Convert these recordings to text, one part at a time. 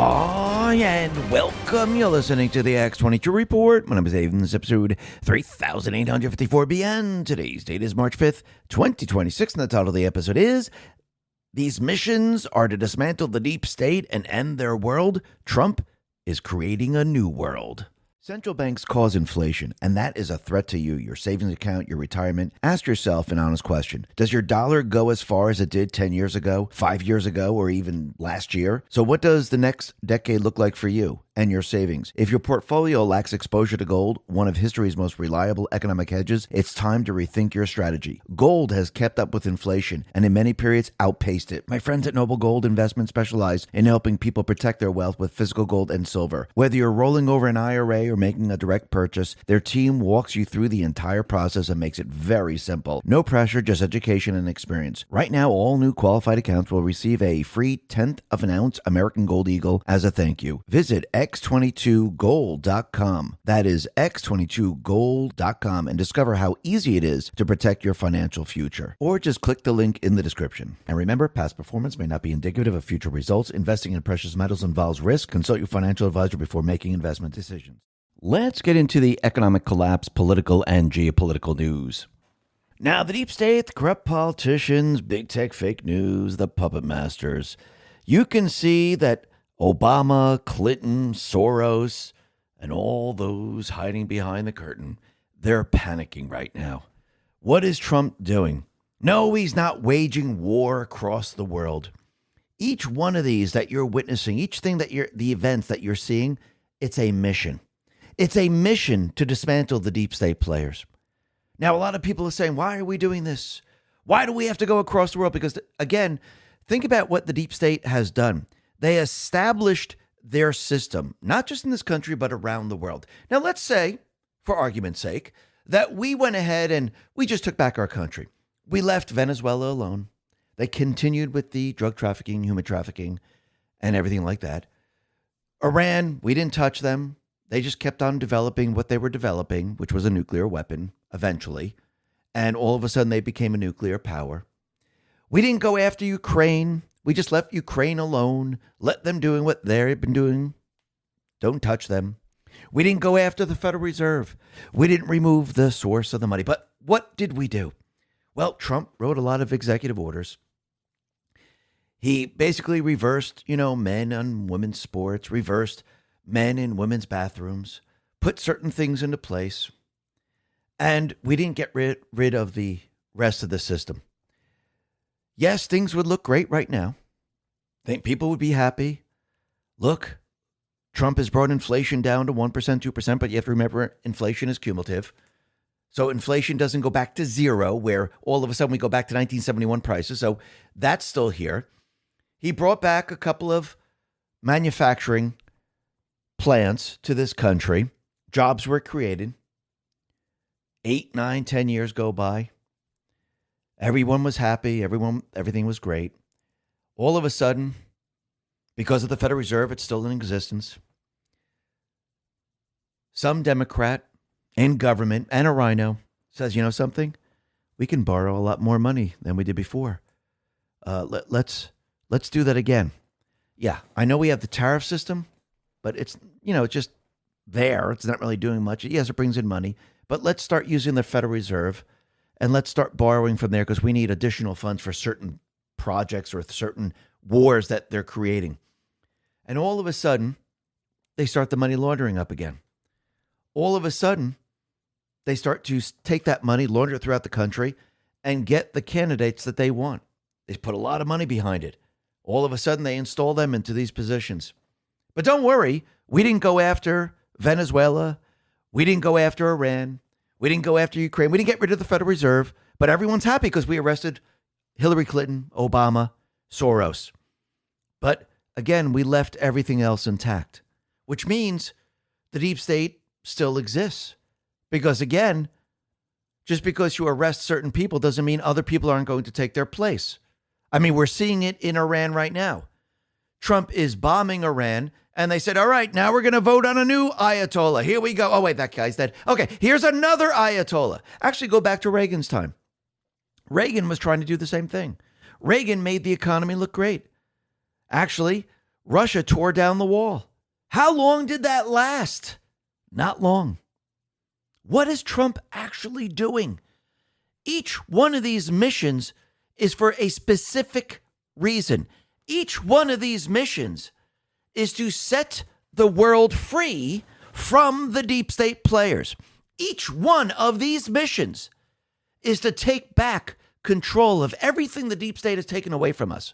Hi, and welcome. You're listening to the X22 Report. My name is Dave, and this is episode 3854B, and today's date is March 5th, 2026, and the title of the episode is These Missions Are to Dismantle the Deep State and End Their World. Trump is Creating a New World. Central banks cause inflation, and that is a threat to you, your savings account, your retirement. Ask yourself an honest question. Does your dollar go as far as it did 10 years ago, 5 years ago, or even last year? So what does the next decade look like for you and your savings? If your portfolio lacks exposure to gold, one of history's most reliable economic hedges, it's time to rethink your strategy. Gold has kept up with inflation and in many periods outpaced it. My friends at Noble Gold Investment specialize in helping people protect their wealth with physical gold and silver. Whether you're rolling over an IRA or making a direct purchase, their team walks you through the entire process and makes it very simple. No pressure, just education and experience. Right now, all new qualified accounts will receive a free 1/10 of an ounce American Gold Eagle as a thank you. Visit X22Gold.com. That is X22Gold.com, and discover how easy it is to protect your financial future. Or just click the link in the description. And remember, past performance may not be indicative of future results. Investing in precious metals involves risk. Consult your financial advisor before making investment decisions. Let's get into the economic collapse, political, and geopolitical news. Now, the deep state, the corrupt politicians, big tech fake news, the puppet masters. You can see that Obama, Clinton, Soros, and all those hiding behind the curtain, they're panicking right now. What is Trump doing? No, he's not waging war across the world. Each one of these that you're witnessing, each thing that the events that you're seeing, it's a mission. It's a mission to dismantle the deep state players. Now, a lot of people are saying, why are we doing this? Why do we have to go across the world? Because, again, think about what the deep state has done. They established their system, not just in this country, but around the world. Now, let's say, for argument's sake, that we went ahead and we just took back our country. We left Venezuela alone. They continued with the drug trafficking, human trafficking, and everything like that. Iran, we didn't touch them. They just kept on developing what they were developing, which was a nuclear weapon, eventually. And all of a sudden, they became a nuclear power. We didn't go after Ukraine. We just left Ukraine alone, let them doing what they've been doing. Don't touch them. We didn't go after the Federal Reserve. We didn't remove the source of the money. But what did we do? Well, Trump wrote a lot of executive orders. He basically reversed, men and women's sports, reversed men in women's bathrooms, put certain things into place, and we didn't get rid of the rest of the system. Yes, things would look great right now. Think people would be happy. Look, Trump has brought inflation down to 1%, 2%, but you have to remember inflation is cumulative. So inflation doesn't go back to zero, where all of a sudden we go back to 1971 prices. So that's still here. He brought back a couple of manufacturing plants to this country. Jobs were created. 8, 9, 10 years go by. Everyone was happy. Everything was great. All of a sudden, because of the Federal Reserve, it's still in existence. Some Democrat in government and a rhino says, you know something? We can borrow a lot more money than we did before. Let's do that again. Yeah, I know we have the tariff system, but it's just there. It's not really doing much. Yes, it brings in money, but let's start using the Federal Reserve and let's start borrowing from there because we need additional funds for certain projects or certain wars that they're creating. And all of a sudden, they start the money laundering up again. All of a sudden, they start to take that money, launder it throughout the country, and get the candidates that they want. They put a lot of money behind it. All of a sudden, they install them into these positions. But don't worry, we didn't go after Venezuela. We didn't go after Iran. We didn't go after Ukraine. We didn't get rid of the Federal Reserve. But everyone's happy because we arrested Hillary Clinton, Obama, Soros. But again, we left everything else intact, which means the deep state still exists. Because again, just because you arrest certain people doesn't mean other people aren't going to take their place. I mean, we're seeing it in Iran right now. Trump is bombing Iran, and they said, all right, now we're going to vote on a new Ayatollah. Here we go. Oh, wait, that guy's dead. Okay, here's another Ayatollah. Actually, go back to Reagan's time. Reagan was trying to do the same thing. Reagan made the economy look great. Actually, Russia tore down the wall. How long did that last? Not long. What is Trump actually doing? Each one of these missions is for a specific reason. Each one of these missions is to set the world free from the deep state players. Each one of these missions is to take back control of everything the deep state has taken away from us.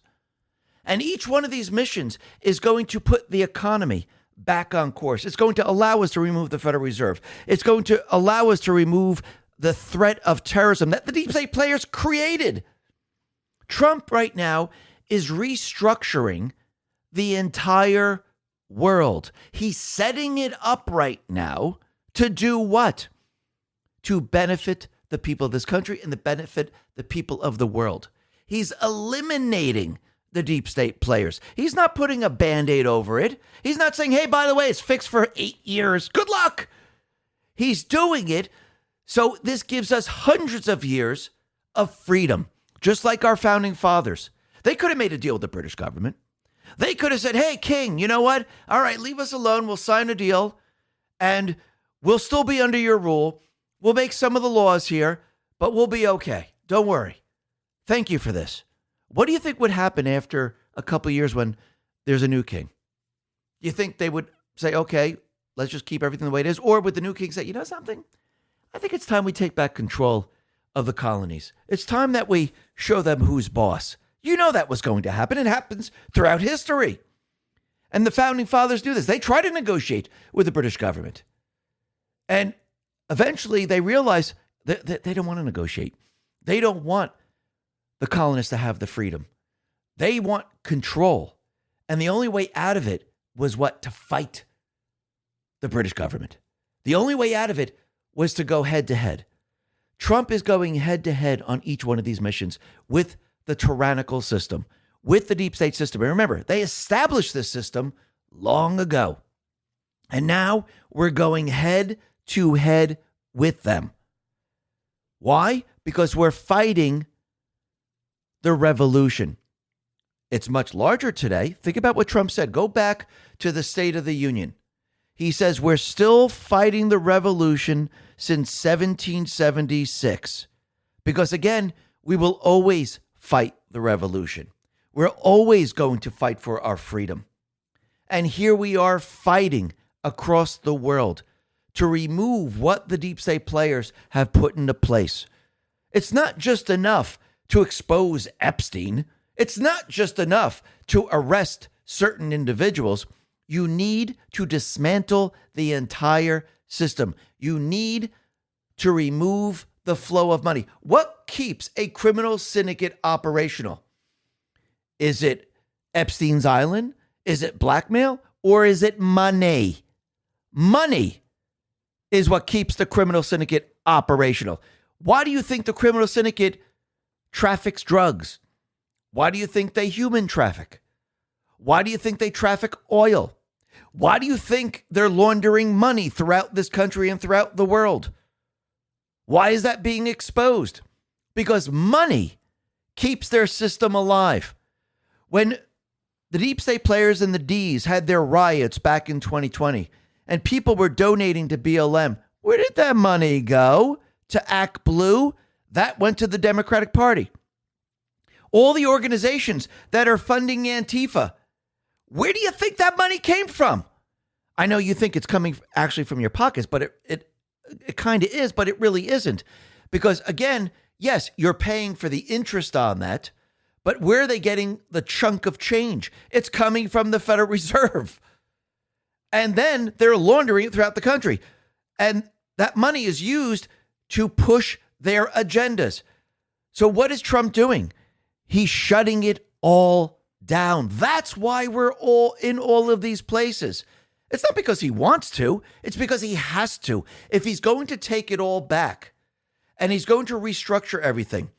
And each one of these missions is going to put the economy back on course. It's going to allow us to remove the Federal Reserve. It's going to allow us to remove the threat of terrorism that the deep state players created. Trump right now is restructuring the entire world. He's setting it up right now to do what? To benefit the people of this country and to benefit the people of the world. He's eliminating the deep state players. He's not putting a Band-Aid over it. He's not saying, hey, by the way, it's fixed for 8 years. Good luck. He's doing it so this gives us hundreds of years of freedom, just like our founding fathers. They could have made a deal with the British government. They could have said, hey, King, you know what? All right, leave us alone. We'll sign a deal and we'll still be under your rule. We'll make some of the laws here, but we'll be okay. Don't worry. Thank you for this. What do you think would happen after a couple of years when there's a new king? You think they would say, okay, let's just keep everything the way it is? Or would the new king say, you know something? I think it's time we take back control of the colonies. It's time that we show them who's boss. You know that was going to happen. It happens throughout history. And the founding fathers do this. They try to negotiate with the British government. And eventually they realize that they don't want to negotiate. They don't want the colonists to have the freedom. They want control. And the only way out of it was what? To fight the British government. The only way out of it was to go head to head. Trump is going head to head on each one of these missions with the tyrannical system, with the deep state system. And remember, they established this system long ago. And now we're going head to head with them. Why? Because we're fighting the revolution. It's much larger today. Think about what Trump said. Go back to the State of the Union. He says we're still fighting the revolution since 1776. Because again, we will always fight the revolution. We're always going to fight for our freedom. And here we are fighting across the world to remove what the deep state players have put into place. It's not just enough to expose Epstein. It's not just enough to arrest certain individuals. You need to dismantle the entire system. You need to remove the flow of money. What keeps a criminal syndicate operational? Is it Epstein's Island? Is it blackmail? Or is it money? Money is what keeps the criminal syndicate operational. Why do you think the criminal syndicate traffics drugs? Why do you think they human traffic? Why do you think they traffic oil? Why do you think they're laundering money throughout this country and throughout the world? Why is that being exposed? Because money keeps their system alive. When the deep state players and the Ds had their riots back in 2020 and people were donating to BLM, where did that money go? To Act Blue? That went to the Democratic Party. All the organizations that are funding Antifa, where do you think that money came from? I know you think it's coming actually from your pockets, but it kind of is, but it really isn't. Because again, yes, you're paying for the interest on that, but where are they getting the chunk of change? It's coming from the Federal Reserve. And then they're laundering it throughout the country. And that money is used to push their agendas. So what is Trump doing? He's shutting it all down. That's why we're all in all of these places. It's not because he wants to. It's because he has to. If he's going to take it all back and he's going to restructure everything,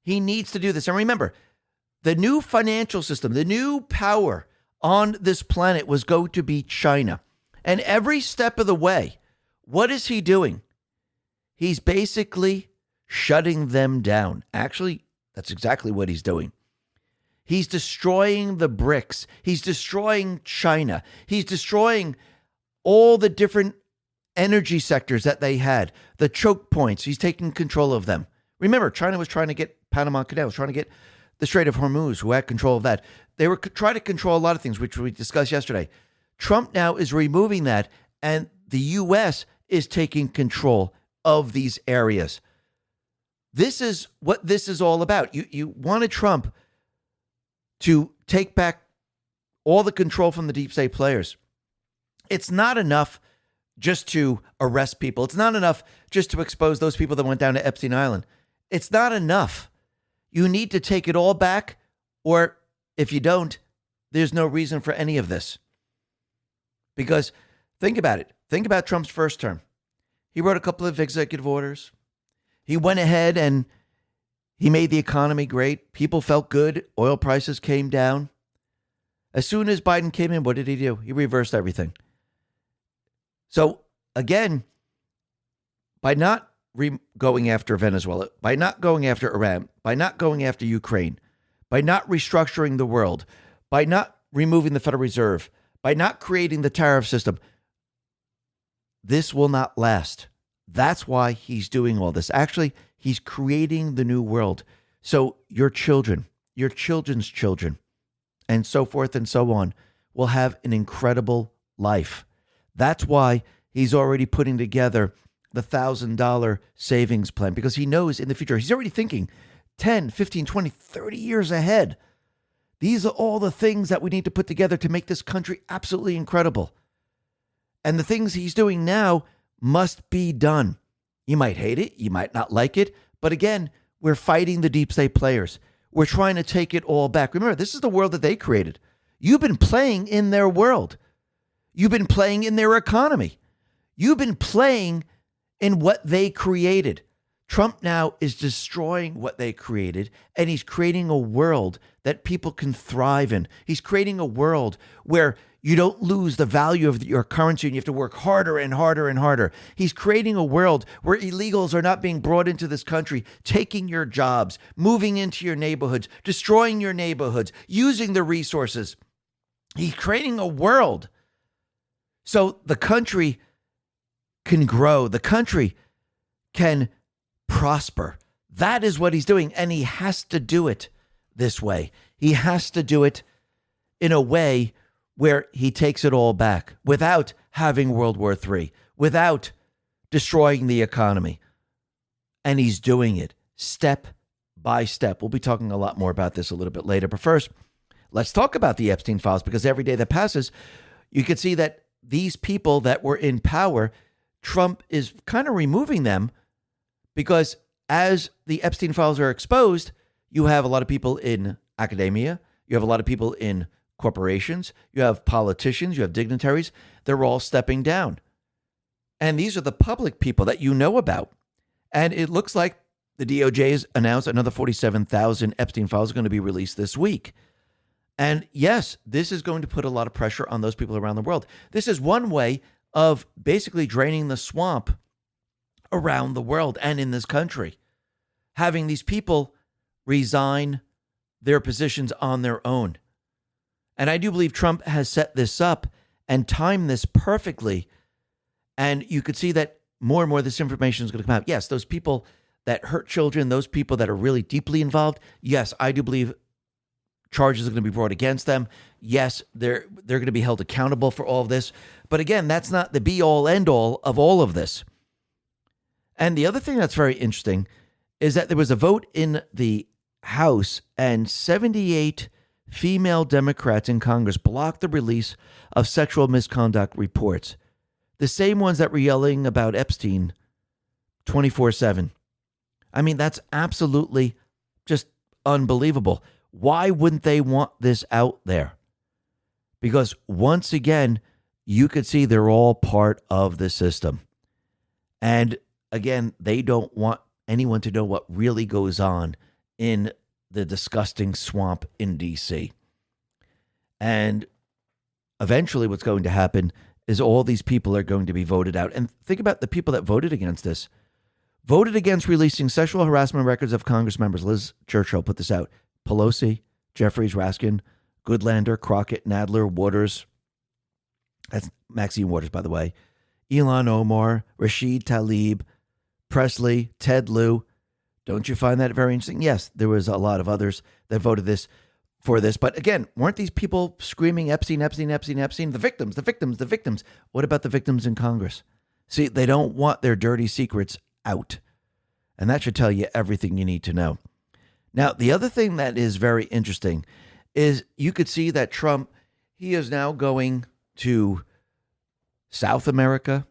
he needs to do this. And remember, the new financial system, the new power on this planet was going to be China. And every step of the way, what is he doing? He's basically shutting them down. Actually, that's exactly what he's doing. He's destroying the BRICS. He's destroying China. He's destroying all the different energy sectors that they had, the choke points. He's taking control of them. Remember, China was trying to get Panama Canal, was trying to get the Strait of Hormuz, who had control of that. They were trying to control a lot of things, which we discussed yesterday. Trump now is removing that, and the U.S. is taking control of these areas. This is what this is all about. You wanted Trump to take back all the control from the deep state players. It's not enough just to arrest people. It's not enough just to expose those people that went down to Epstein Island. It's not enough. You need to take it all back, or if you don't, there's no reason for any of this. Because think about it. Think about Trump's first term. He wrote a couple of executive orders. He went ahead and he made the economy great. People felt good. Oil prices came down. As soon as Biden came in, what did he do? He reversed everything. So again, by not going after Venezuela, by not going after Iran, by not going after Ukraine, by not restructuring the world, by not removing the Federal Reserve, by not creating the tariff system, this will not last. That's why he's doing all this. Actually, he's creating the new world. So your children, your children's children, and so forth and so on will have an incredible life. That's why he's already putting together the $1,000 savings plan, because he knows in the future, he's already thinking 10, 15, 20, 30 years ahead. These are all the things that we need to put together to make this country absolutely incredible. And the things he's doing now must be done. You might hate it. You might not like it. But again, we're fighting the deep state players. We're trying to take it all back. Remember, this is the world that they created. You've been playing in their world. You've been playing in their economy. You've been playing in what they created. Trump now is destroying what they created, and he's creating a world that people can thrive in. He's creating a world where you don't lose the value of your currency and you have to work harder and harder and harder. He's creating a world where illegals are not being brought into this country, taking your jobs, moving into your neighborhoods, destroying your neighborhoods, using the resources. He's creating a world so the country can grow. The country can prosper. That is what he's doing, and he has to do it this way. He has to do it in a way where he takes it all back without having World War III, without destroying the economy. And he's doing it step by step. We'll be talking a lot more about this a little bit later. But first, let's talk about the Epstein files, because every day that passes, you can see that these people that were in power, Trump is kind of removing them, because as the Epstein files are exposed, you have a lot of people in academia, you have a lot of people in corporations, you have politicians, you have dignitaries. They're all stepping down. And these are the public people that you know about. And it looks like the DOJ has announced another 47,000 Epstein files are going to be released this week. And yes, this is going to put a lot of pressure on those people around the world. This is one way of basically draining the swamp around the world and in this country. Having these people resign their positions on their own. And I do believe Trump has set this up and timed this perfectly. And you could see that more and more this information is going to come out. Yes, those people that hurt children, those people that are really deeply involved, yes, I do believe charges are going to be brought against them. Yes, they're going to be held accountable for all of this. But again, that's not the be-all, end-all of all of this. And the other thing that's very interesting is that there was a vote in the House, and 78 female Democrats in Congress blocked the release of sexual misconduct reports. The same ones that were yelling about Epstein 24/7. I mean, that's absolutely just unbelievable. Why wouldn't they want this out there? Because once again, you could see they're all part of the system. And again, they don't want anyone to know what really goes on in the disgusting swamp in D.C. And eventually what's going to happen is all these people are going to be voted out. And think about the people that voted against this. Voted against releasing sexual harassment records of Congress members. Liz Churchill put this out. Pelosi, Jeffries, Raskin, Goodlander, Crockett, Nadler, Waters. That's Maxine Waters, by the way. Elon Omar, Rashid Tlaib, Presley, Ted Lieu. Don't you find that very interesting? Yes, there was a lot of others that voted for this. But again, weren't these people screaming Epstein, Epstein, Epstein, Epstein? The victims, the victims, the victims. What about the victims in Congress? See, they don't want their dirty secrets out. And that should tell you everything you need to know. Now, the other thing that is very interesting is you could see that Trump, he is now going to South America,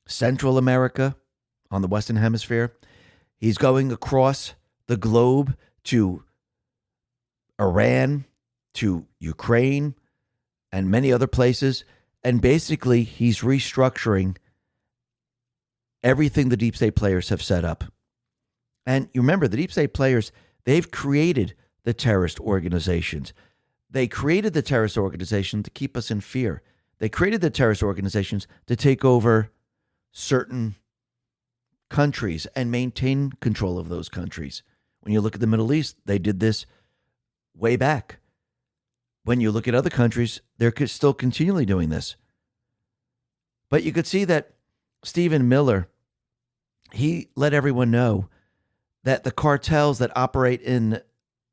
Central America on the Western Hemisphere. He's going across the globe to Iran, to Ukraine, and many other places. And basically, he's restructuring everything the deep state players have set up. And you remember, the deep state players, they've created the terrorist organizations. They created the terrorist organization to keep us in fear. They created the terrorist organizations to take over certain countries and maintain control of those countries. When you look at the Middle East, they did this way back. When you look at other countries, they're still continually doing this. But you could see that Stephen Miller, he let everyone know that the cartels that operate in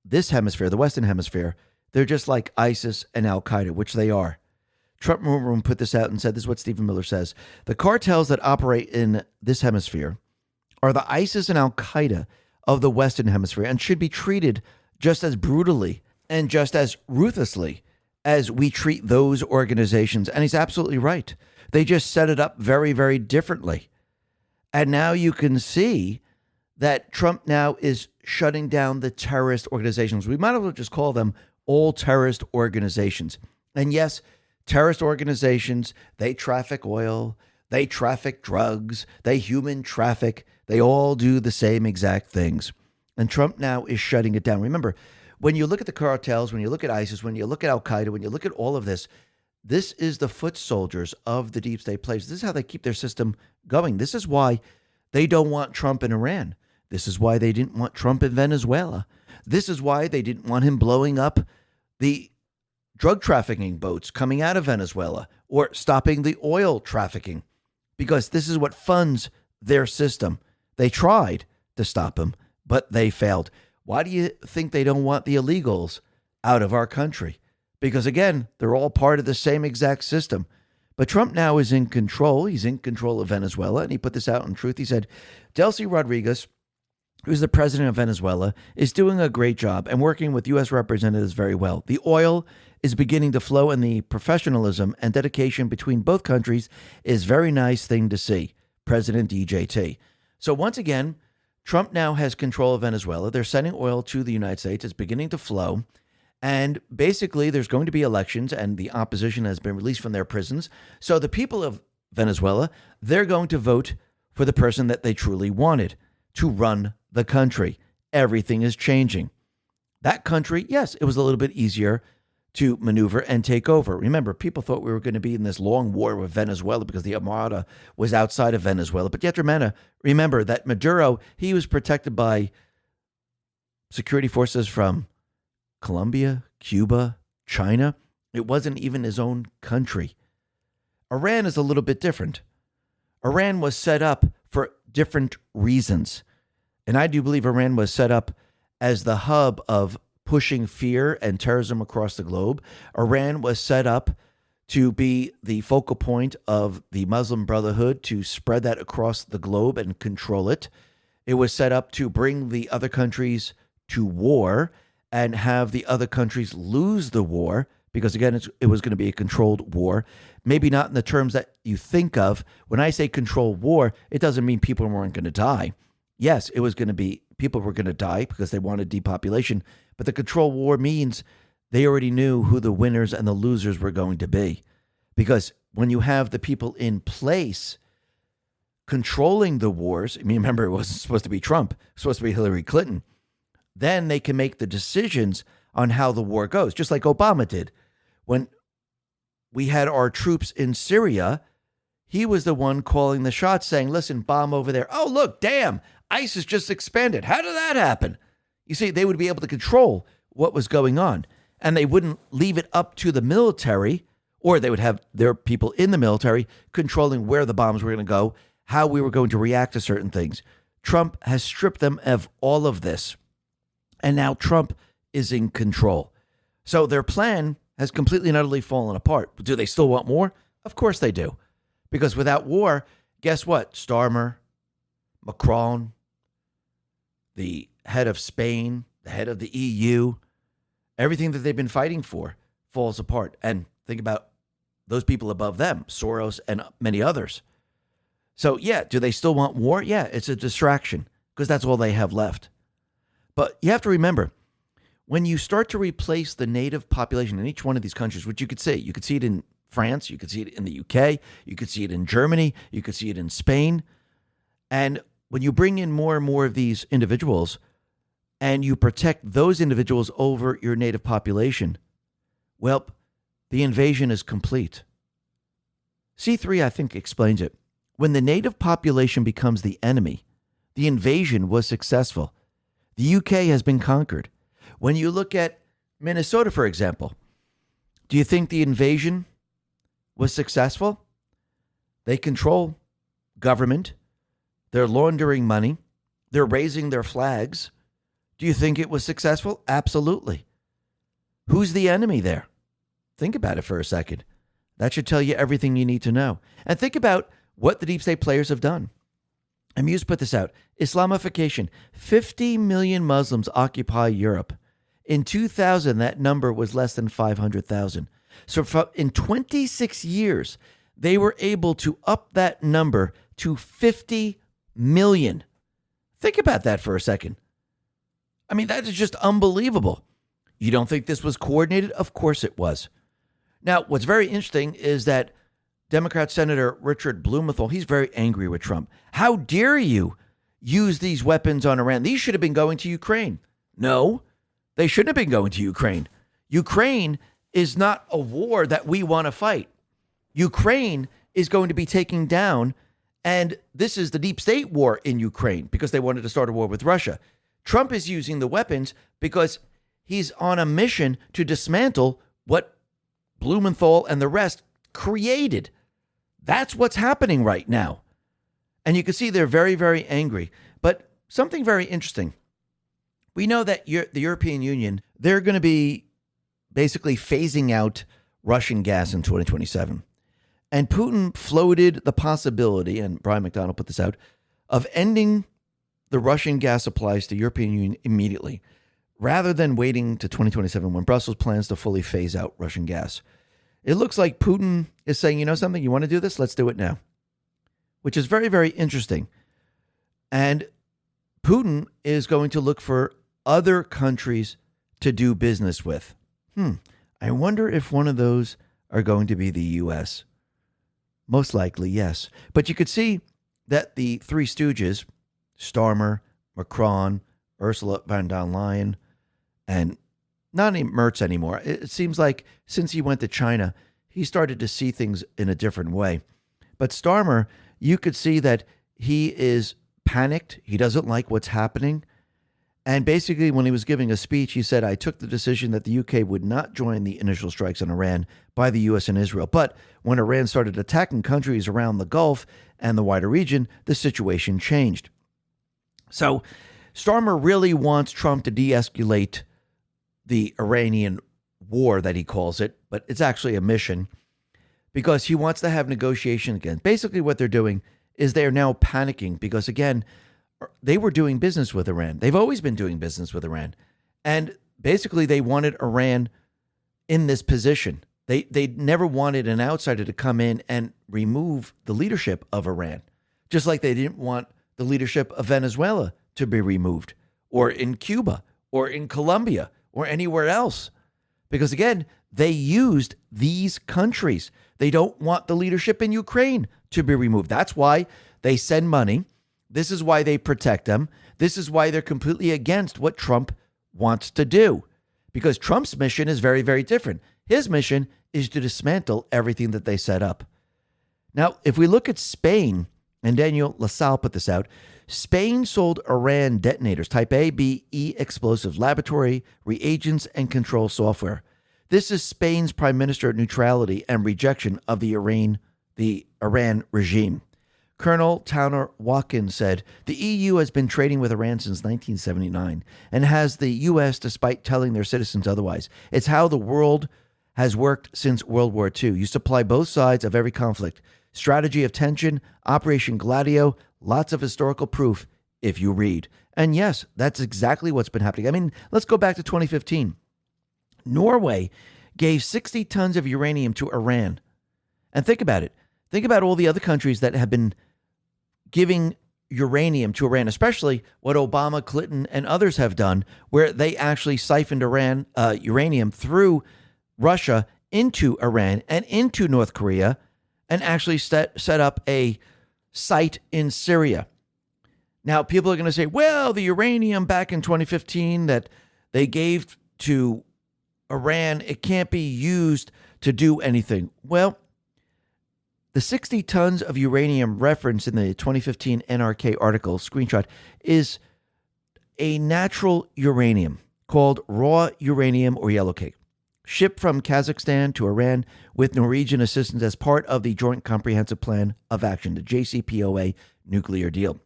this hemisphere, the Western Hemisphere, they're just like ISIS and Al-Qaeda, which they are. Trump Room put this out and said, this is what Stephen Miller says. The cartels that operate in this hemisphere are the ISIS and Al-Qaeda of the Western Hemisphere and should be treated just as brutally and just as ruthlessly as we treat those organizations. And he's absolutely right. They just set it up very, very differently. And now you can see that Trump now is shutting down the terrorist organizations. We might as well just call them all terrorist organizations. And yes, terrorist organizations, they traffic oil, they traffic drugs, they human traffic. They all do the same exact things. And Trump now is shutting it down. Remember, when you look at the cartels, when you look at ISIS, when you look at Al-Qaeda, when you look at all of this, this is the foot soldiers of the deep state players. This is how they keep their system going. This is why they don't want Trump in Iran. This is why they didn't want Trump in Venezuela. This is why they didn't want him blowing up the drug trafficking boats coming out of Venezuela or stopping the oil trafficking, because this is what funds their system. They tried to stop him, but they failed. Why do you think they don't want the illegals out of our country? Because again, they're all part of the same exact system. But Trump now is in control. He's in control of Venezuela. And he put this out in Truth. He said, Delcy Rodriguez, who's the president of Venezuela, is doing a great job and working with U.S. representatives very well. The oil is beginning to flow, and the professionalism and dedication between both countries is a very nice thing to see. President DJT. So once again, Trump now has control of Venezuela. They're sending oil to the United States. It's beginning to flow. And basically, there's going to be elections, and the opposition has been released from their prisons. So the people of Venezuela, they're going to vote for the person that they truly wanted to run the country. Everything is changing. That country, yes, it was a little bit easier to maneuver and take over. Remember, people thought we were going to be in this long war with Venezuela because the Armada was outside of Venezuela. But yet remember that Maduro, he was protected by security forces from Colombia, Cuba, China. It wasn't even his own country. Iran is a little bit different. Iran was set up for different reasons. And I do believe Iran was set up as the hub of pushing fear and terrorism across the globe. Iran was set up to be the focal point of the Muslim Brotherhood, to spread that across the globe and control it. It was set up to bring the other countries to war and have the other countries lose the war, because, again, it was going to be a controlled war. Maybe not in the terms that you think of. When I say controlled war, it doesn't mean people weren't going to die. Yes, it was going to be, people were going to die because they wanted depopulation. But the control war means they already knew who the winners and the losers were going to be. Because when you have the people in place controlling the wars, I mean, remember, it wasn't supposed to be Trump, it was supposed to be Hillary Clinton. Then they can make the decisions on how the war goes, just like Obama did. When we had our troops in Syria, he was the one calling the shots, saying, listen, bomb over there. Oh, look, damn, ISIS just expanded. How did that happen? You see, they would be able to control what was going on. And they wouldn't leave it up to the military, or they would have their people in the military controlling where the bombs were going to go, how we were going to react to certain things. Trump has stripped them of all of this. And now Trump is in control. So their plan has completely and utterly fallen apart. Do they still want war? Of course they do. Because without war, guess what? Starmer, Macron, the head of Spain, the head of the EU, everything that they've been fighting for falls apart. And think about those people above them, Soros and many others. So, yeah, do they still want war? Yeah, it's a distraction because that's all they have left. But you have to remember, when you start to replace the native population in each one of these countries, which you could see it in France, you could see it in the UK, you could see it in Germany, you could see it in Spain. And when you bring in more and more of these individuals and you protect those individuals over your native population, well, the invasion is complete. C3, I think, explains it. When the native population becomes the enemy, the invasion was successful. The UK has been conquered. When you look at Minnesota, for example, do you think the invasion was successful? They control government. They're laundering money. They're raising their flags. Do you think it was successful? Absolutely. Who's the enemy there? Think about it for a second. That should tell you everything you need to know. And think about what the deep state players have done. Amuse put this out. Islamification. 50 million Muslims occupy Europe. In 2000, that number was less than 500,000. So in 26 years, they were able to up that number to 50 million. Think about that for a second. I mean, that is just unbelievable. You don't think this was coordinated? Of course it was. Now, what's very interesting is that Democrat Senator Richard Blumenthal, he's very angry with Trump. How dare you use these weapons on Iran? These should have been going to Ukraine. No, they shouldn't have been going to Ukraine. Ukraine is not a war that we want to fight. Ukraine is going to be taken down, and this is the deep state war in Ukraine because they wanted to start a war with Russia. Trump is using the weapons because he's on a mission to dismantle what Blumenthal and the rest created. That's what's happening right now. And you can see they're very, very angry. But something very interesting. We know that the European Union, they're going to be basically phasing out Russian gas in 2027. And Putin floated the possibility, and Brian McDonald put this out, of ending the Russian gas supplies to the European Union immediately, rather than waiting to 2027 when Brussels plans to fully phase out Russian gas. It looks like Putin is saying, you know something, you want to do this? Let's do it now, which is very, very interesting. And Putin is going to look for other countries to do business with. I wonder if one of those are going to be the U.S. Most likely, yes. But you could see that the three stooges, Starmer, Macron, Ursula von der Leyen, and not any Merz anymore. It seems like since he went to China, he started to see things in a different way. But Starmer, you could see that he is panicked. He doesn't like what's happening. And basically, when he was giving a speech, he said, I took the decision that the UK would not join the initial strikes on Iran by the U.S. and Israel. But when Iran started attacking countries around the Gulf and the wider region, the situation changed. So Starmer really wants Trump to de-escalate the Iranian war that he calls it, but it's actually a mission because he wants to have negotiation again. Basically, what they're doing is they are now panicking because, again, they were doing business with Iran. They've always been doing business with Iran. And basically, they wanted Iran in this position. They never wanted an outsider to come in and remove the leadership of Iran, just like they didn't want the leadership of Venezuela to be removed, or in Cuba, or in Colombia, or anywhere else. Because, again, they used these countries. They don't want the leadership in Ukraine to be removed. That's why they send money. This is why they protect them. This is why they're completely against what Trump wants to do. Because Trump's mission is very, very different. His mission is to dismantle everything that they set up. Now, if we look at Spain, And Daniel LaSalle put this out. Spain sold Iran detonators, type A, B, E explosive laboratory, reagents, and control software. This is Spain's prime minister neutrality and rejection of the Iran regime. Colonel Towner Watkins said, the EU has been trading with Iran since 1979 and has the U.S. despite telling their citizens otherwise. It's how the world has worked since World War II. You supply both sides of every conflict. Strategy of tension, Operation Gladio, lots of historical proof if you read. And yes, that's exactly what's been happening. I mean, let's go back to 2015. Norway gave 60 tons of uranium to Iran. And think about it. Think about all the other countries that have been giving uranium to Iran, especially what Obama, Clinton, and others have done, where they actually siphoned uranium through Russia into Iran and into North Korea and actually set up a site in Syria. Now, people are going to say, well, the uranium back in 2015 that they gave to Iran, it can't be used to do anything. Well, the 60 tons of uranium referenced in the 2015 NRK article screenshot is a natural uranium called raw uranium or yellowcake, shipped from Kazakhstan to Iran with Norwegian assistance as part of the Joint Comprehensive Plan of Action, the JCPOA nuclear deal.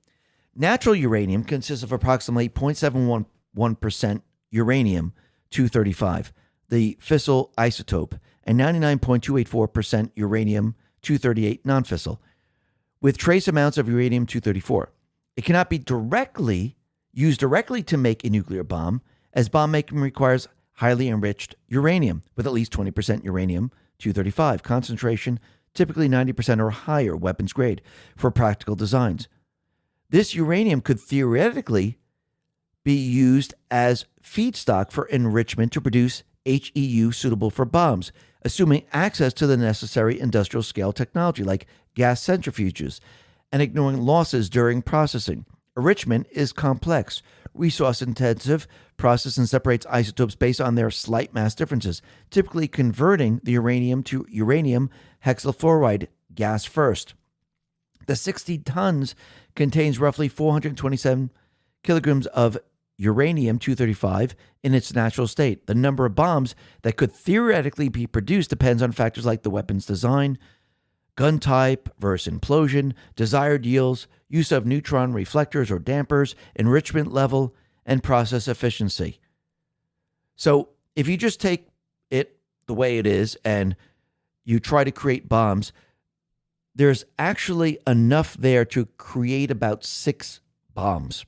Natural uranium consists of approximately 0.711% uranium-235, the fissile isotope, and 99.284% uranium-238 non-fissile, with trace amounts of uranium-234. It cannot be used directly to make a nuclear bomb, as bomb making requires highly enriched uranium with at least 20% uranium-235 concentration, typically 90% or higher weapons grade for practical designs. This uranium could theoretically be used as feedstock for enrichment to produce HEU suitable for bombs, assuming access to the necessary industrial scale technology like gas centrifuges and ignoring losses during processing. Enrichment is complex, resource-intensive process and separates isotopes based on their slight mass differences, typically converting the uranium to uranium hexafluoride gas first. The 60 tons contains roughly 427 kilograms of uranium-235 in its natural state. The number of bombs that could theoretically be produced depends on factors like the weapon's design, gun type versus implosion, desired yields, use of neutron reflectors or dampers, enrichment level, and process efficiency. So if you just take it the way it is and you try to create bombs, there's actually enough there to create about 6 bombs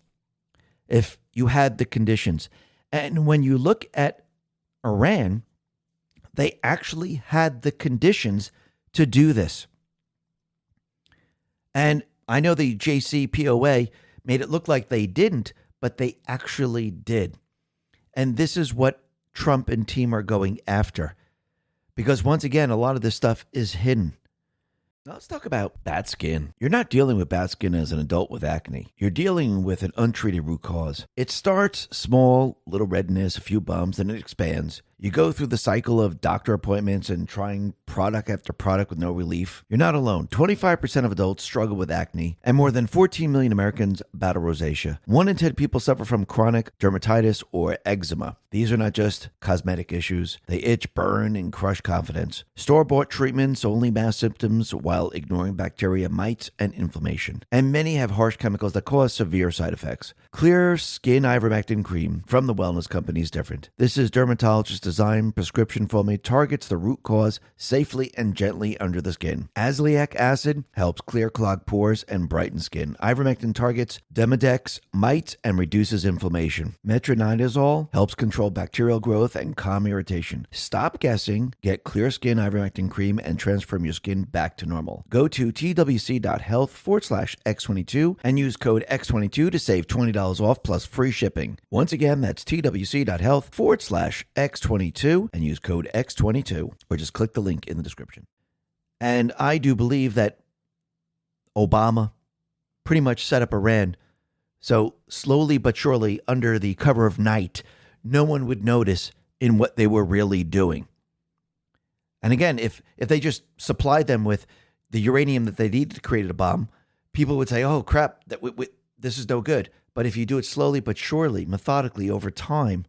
if you had the conditions. And when you look at Iran, they actually had the conditions to do this. And I know the JCPOA made it look like they didn't, but they actually did. And this is what Trump and team are going after. Because once again, a lot of this stuff is hidden. Now let's talk about bad skin. You're not dealing with bad skin as an adult with acne. You're dealing with an untreated root cause. It starts small, little redness, a few bumps, and it expands. You go through the cycle of doctor appointments and trying product after product with no relief. You're not alone. 25% of adults struggle with acne, and more than 14 million Americans battle rosacea. 1 in 10 people suffer from chronic dermatitis or eczema. These are not just cosmetic issues. They itch, burn, and crush confidence. Store-bought treatments only mask symptoms while ignoring bacteria, mites, and inflammation. And many have harsh chemicals that cause severe side effects. Clear Skin Ivermectin Cream from the wellness company is different. This is dermatologist design prescription formula, targets the root cause safely and gently under the skin. Azelaic acid helps clear clogged pores and brighten skin. Ivermectin targets Demodex, mites, and reduces inflammation. Metronidazole helps control bacterial growth and calm irritation. Stop guessing. Get Clear Skin Ivermectin Cream and transform your skin back to normal. Go to twc.health/X22 and use code X22 to save $20 off plus free shipping. Once again, that's twc.health/X22 and use code X22 or just click the link in the description. And I do believe that Obama pretty much set up Iran so slowly but surely under the cover of night, no one would notice in what they were really doing. And again, if they just supplied them with the uranium that they needed to create a bomb, people would say, oh, crap, this is no good. But if you do it slowly but surely, methodically over time,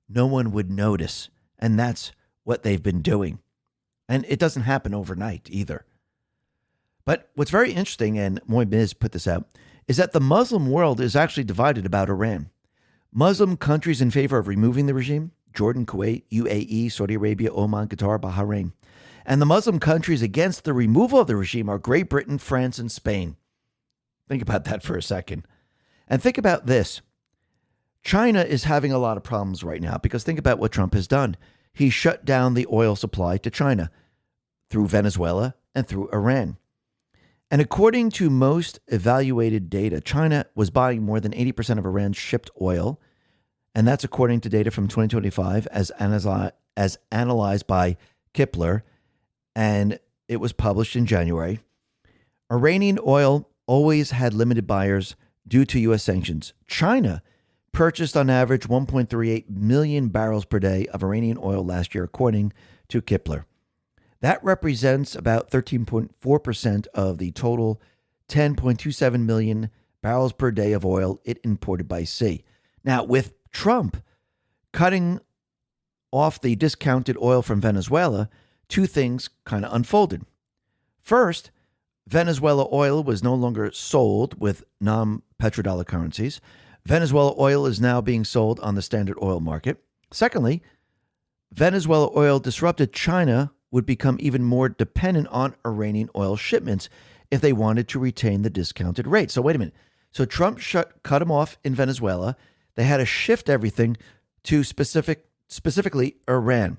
no one would notice. And that's what they've been doing. And it doesn't happen overnight either. But what's very interesting, and Moy Miz put this out, is that the Muslim world is actually divided about Iran. Muslim countries in favor of removing the regime: Jordan, Kuwait, UAE, Saudi Arabia, Oman, Qatar, Bahrain. And the Muslim countries against the removal of the regime are Great Britain, France, and Spain. Think about that for a second. And think about this. China is having a lot of problems right now because think about what Trump has done. He shut down the oil supply to China through Venezuela and through Iran. And according to most evaluated data, China was buying more than 80% of Iran's shipped oil. And that's according to data from 2025 as analyzed by Kepler. And it was published in January. Iranian oil always had limited buyers due to U.S. sanctions. China purchased on average 1.38 million barrels per day of Iranian oil last year, according to Kepler. That represents about 13.4% of the total 10.27 million barrels per day of oil it imported by sea. Now, with Trump cutting off the discounted oil from Venezuela, two things kind of unfolded. First, Venezuela oil was no longer sold with non-petrodollar currencies. Venezuela oil is now being sold on the standard oil market. Secondly, Venezuela oil disrupted China would become even more dependent on Iranian oil shipments if they wanted to retain the discounted rate. So wait a minute. So Trump cut them off in Venezuela. They had to shift everything to specifically Iran.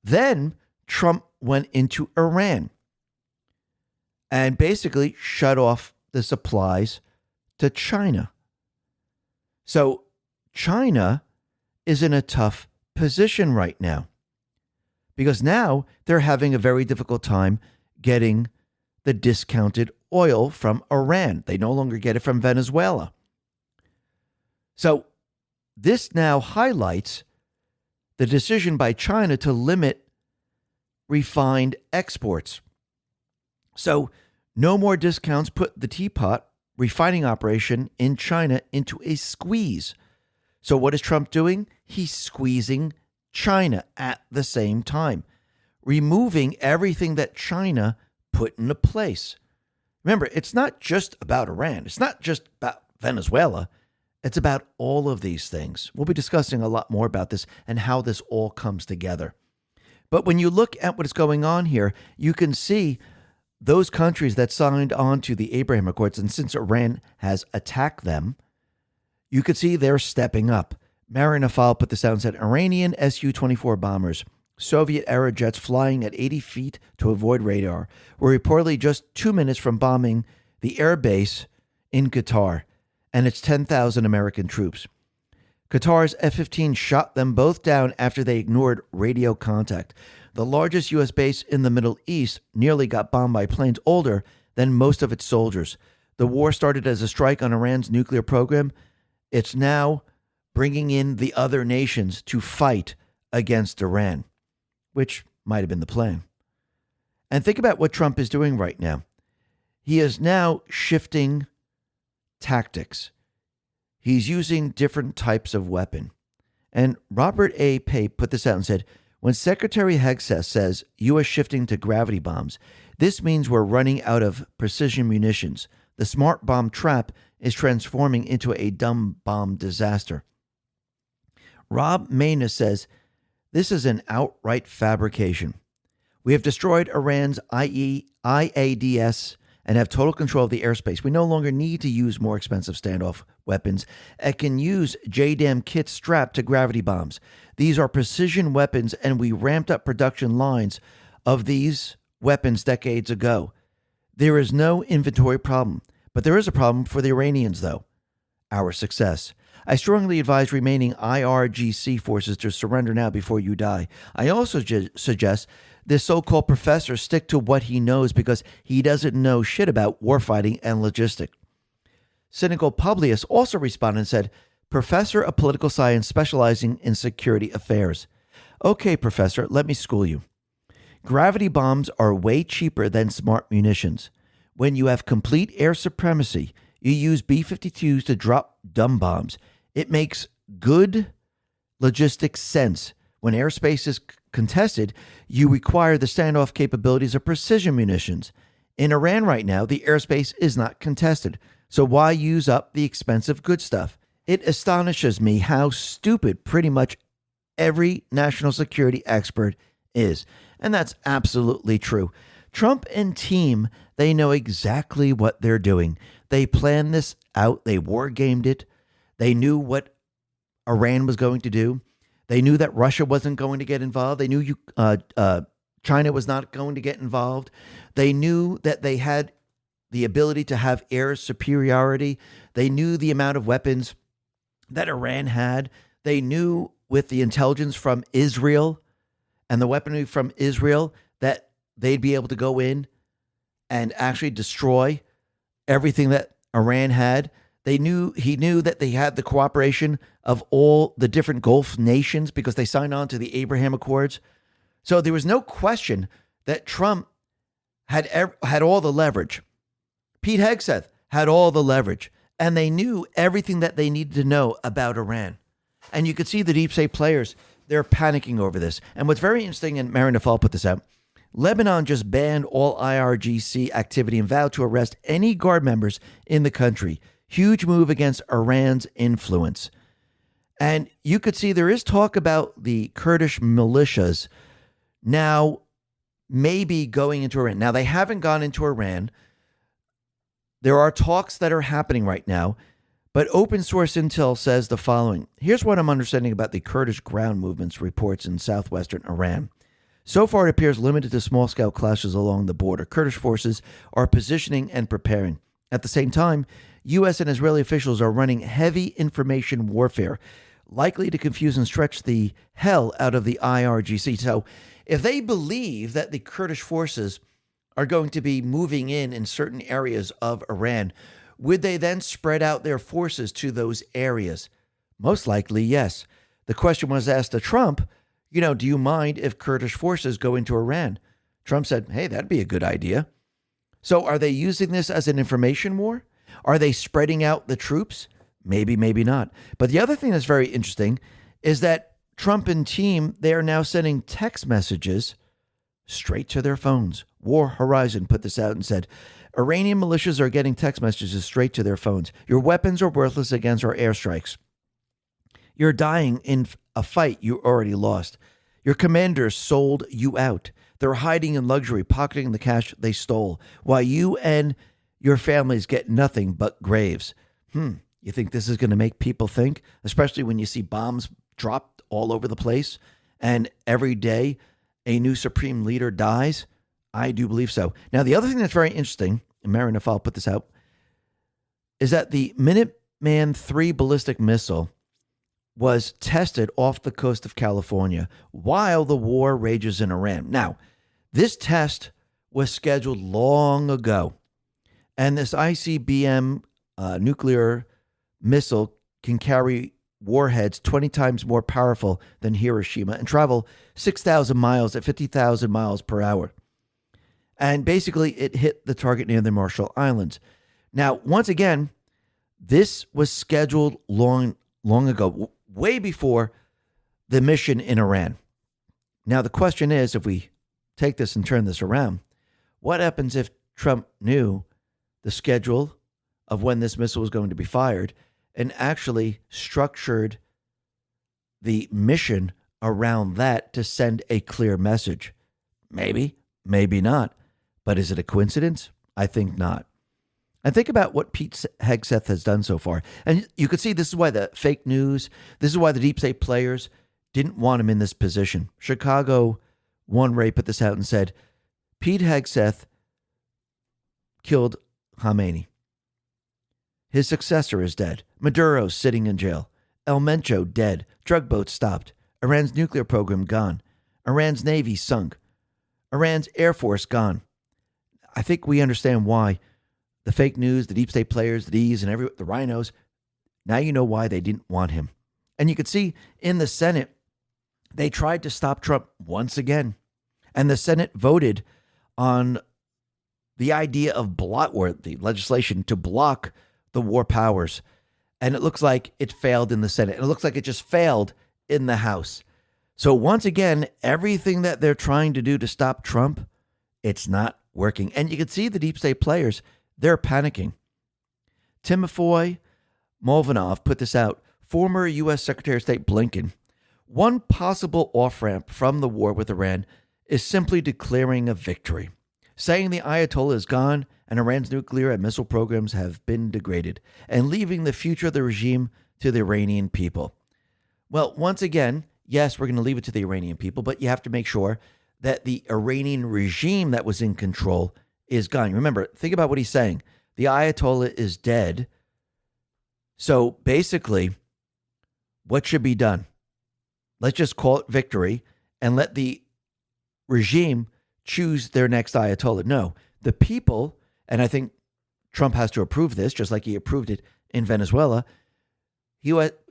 Then Trump went into Iran and basically shut off the supplies to China. So China is in a tough position right now because now they're having a very difficult time getting the discounted oil from Iran. They no longer get it from Venezuela. So this now highlights the decision by China to limit refined exports. So no more discounts put the teapot refining operation in China into a squeeze. So what is Trump doing? He's squeezing China at the same time, removing everything that China put into place. Remember, it's not just about Iran. It's not just about Venezuela. It's about all of these things. We'll be discussing a lot more about this and how this all comes together. But when you look at what is going on here, you can see those countries that signed on to the Abraham Accords, and since Iran has attacked them, you could see they're stepping up. Marin Afal put this out and said, Iranian Su-24 bombers, Soviet-era jets flying at 80 feet to avoid radar, were reportedly just 2 minutes from bombing the air base in Qatar and its 10,000 American troops. Qatar's F-15 shot them both down after they ignored radio contact. The largest U.S. base in the Middle East nearly got bombed by planes older than most of its soldiers. The war started as a strike on Iran's nuclear program. It's now bringing in the other nations to fight against Iran, which might have been the plan. And think about what Trump is doing right now. He is now shifting tactics. He's using different types of weapon. And Robert A. Pape put this out and said, when Secretary Hegseth says U.S. shifting to gravity bombs, this means we're running out of precision munitions. The smart bomb trap is transforming into a dumb bomb disaster. Rob Maina says, this is an outright fabrication. We have destroyed Iran's IADS and have total control of the airspace. We no longer need to use more expensive standoff weapons and can use JDAM kits strapped to gravity bombs. These are precision weapons, and we ramped up production lines of these weapons decades ago. There is no inventory problem, but there is a problem for the Iranians, though. Our success. I strongly advise remaining IRGC forces to surrender now before you die. I also suggest this so-called professor stick to what he knows because he doesn't know shit about warfighting and logistics. Cynical Publius also responded and said, Professor of political science specializing in security affairs. Okay, professor, let me school you. Gravity bombs are way cheaper than smart munitions. When you have complete air supremacy, you use B-52s to drop dumb bombs. It makes good logistics sense. When airspace is contested, you require the standoff capabilities of precision munitions. In Iran right now, the airspace is not contested. So why use up the expensive good stuff? It astonishes me how stupid pretty much every national security expert is. And that's absolutely true. Trump and team, they know exactly what they're doing. They planned this out. They war gamed it. They knew what Iran was going to do. They knew that Russia wasn't going to get involved. They knew China was not going to get involved. They knew that they had the ability to have air superiority. They knew the amount of weapons that Iran had. They knew with the intelligence from Israel and the weaponry from Israel that they'd be able to go in and actually destroy everything that Iran had. He knew that they had the cooperation of all the different Gulf nations because they signed on to the Abraham Accords. So there was no question that Trump had all the leverage. Pete Hegseth had all the leverage, and they knew everything that they needed to know about Iran. And you could see the deep state players, they're panicking over this. And what's very interesting, and Marin Nafal put this out, Lebanon just banned all IRGC activity and vowed to arrest any Guard members in the country. Huge move against Iran's influence. And you could see there is talk about the Kurdish militias now maybe going into Iran. Now, they haven't gone into Iran. There are talks that are happening right now, but open source intel says the following. Here's what I'm understanding about the Kurdish ground movements reports in southwestern Iran. So far, it appears limited to small-scale clashes along the border. Kurdish forces are positioning and preparing. At the same time, U.S. and Israeli officials are running heavy information warfare, likely to confuse and stretch the hell out of the IRGC. So if they believe that the Kurdish forces are going to be moving in certain areas of Iran, would they then spread out their forces to those areas? Most likely, yes. The question was asked to Trump, do you mind if Kurdish forces go into Iran? Trump said, hey, that'd be a good idea. So are they using this as an information war? Are they spreading out the troops? Maybe, maybe not. But the other thing that's very interesting is that Trump and team, they are now sending text messages straight to their phones. War Horizon put this out and said, Iranian militias are getting text messages straight to their phones. Your weapons are worthless against our airstrikes. You're dying in a fight you already lost. Your commanders sold you out. They're hiding in luxury, pocketing the cash they stole, while you and your families get nothing but graves. You think this is going to make people think, especially when you see bombs dropped all over the place and every day a new supreme leader dies? I do believe so. Now, the other thing that's very interesting, and Marin Nafal put this out, is that the Minuteman III ballistic missile was tested off the coast of California while the war rages in Iran. Now, this test was scheduled long ago, and this ICBM nuclear missile can carry warheads 20 times more powerful than Hiroshima and travel 6,000 miles at 50,000 miles per hour. And basically, it hit the target near the Marshall Islands. Now, once again, this was scheduled long ago, way before the mission in Iran. Now, the question is, if we take this and turn this around, what happens if Trump knew the schedule of when this missile was going to be fired and actually structured the mission around that to send a clear message? Maybe, maybe not. But is it a coincidence? I think not. And think about what Pete Hegseth has done so far. And you could see this is why the fake news, this is why the deep state players didn't want him in this position. Chicago One Ray put this out and said, Pete Hegseth killed Khamenei. His successor is dead. Maduro's sitting in jail. El Mencho dead. Drug boat stopped. Iran's nuclear program gone. Iran's Navy sunk. Iran's Air Force gone. I think we understand why the fake news, the deep state players, the D's, and the rhinos, now you know why they didn't want him. And you could see in the Senate, they tried to stop Trump once again. And the Senate voted on the idea of the legislation to block the war powers. And it looks like it failed in the Senate. And it looks like it just failed in the House. So once again, everything that they're trying to do to stop Trump, it's not working. And you can see the deep state players, they're panicking. Timofey Molvanov put this out. Former U.S. Secretary of State Blinken. One possible off-ramp from the war with Iran is simply declaring a victory, saying the Ayatollah is gone and Iran's nuclear and missile programs have been degraded, and leaving the future of the regime to the Iranian people. Well, once again, yes, we're going to leave it to the Iranian people, but you have to make sure that the Iranian regime that was in control is gone. Remember, think about what he's saying. The Ayatollah is dead. So basically, what should be done? Let's just call it victory and let the regime choose their next Ayatollah. No, the people, and I think Trump has to approve this, just like he approved it in Venezuela.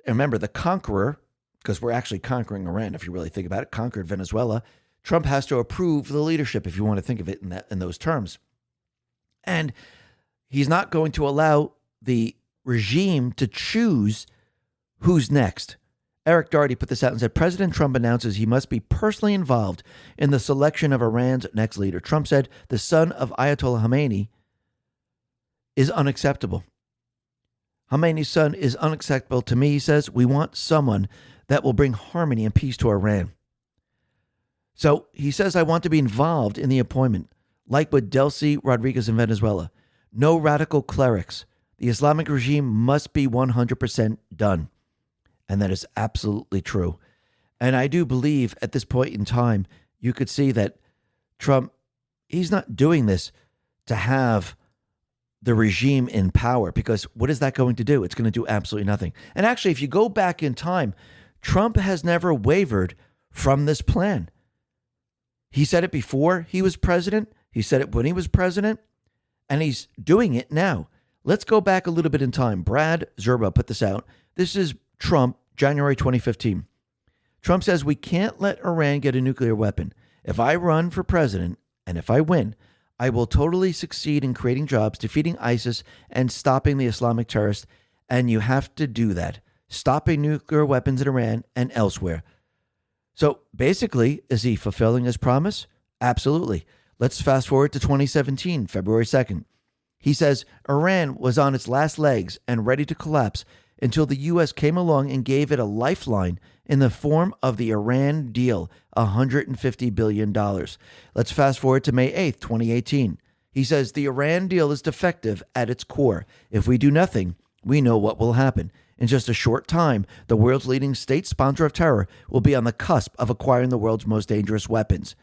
Remember, the conqueror, because we're actually conquering Iran, if you really think about it, conquered Venezuela. Trump has to approve the leadership, if you want to think of it in those terms. And he's not going to allow the regime to choose who's next. Eric Doherty put this out and said, President Trump announces he must be personally involved in the selection of Iran's next leader. Trump said the son of Ayatollah Khamenei is unacceptable. Khamenei's son is unacceptable to me, he says. We want someone that will bring harmony and peace to Iran. So he says, I want to be involved in the appointment, like with Delcy Rodriguez in Venezuela. No radical clerics. The Islamic regime must be 100% done. And that is absolutely true. And I do believe at this point in time, you could see that Trump, he's not doing this to have the regime in power, because what is that going to do? It's going to do absolutely nothing. And actually, if you go back in time, Trump has never wavered from this plan. He said it before he was president. He said it when he was president, and he's doing it now. Let's go back a little bit in time. Brad Zerba put this out. This is Trump, January 2015. Trump says, we can't let Iran get a nuclear weapon. If I run for president, and if I win, I will totally succeed in creating jobs, defeating ISIS, and stopping the Islamic terrorists. And you have to do that. Stopping nuclear weapons in Iran and elsewhere. So basically, is he fulfilling his promise? Absolutely. Let's fast forward to 2017, February 2nd. He says Iran was on its last legs and ready to collapse until the U.S. came along and gave it a lifeline in the form of the Iran deal, $150 billion. Let's fast forward to May 8th, 2018. He says the Iran deal is defective at its core. If we do nothing, we know what will happen. In just a short time, the world's leading state sponsor of terror will be on the cusp of acquiring the world's most dangerous weapons.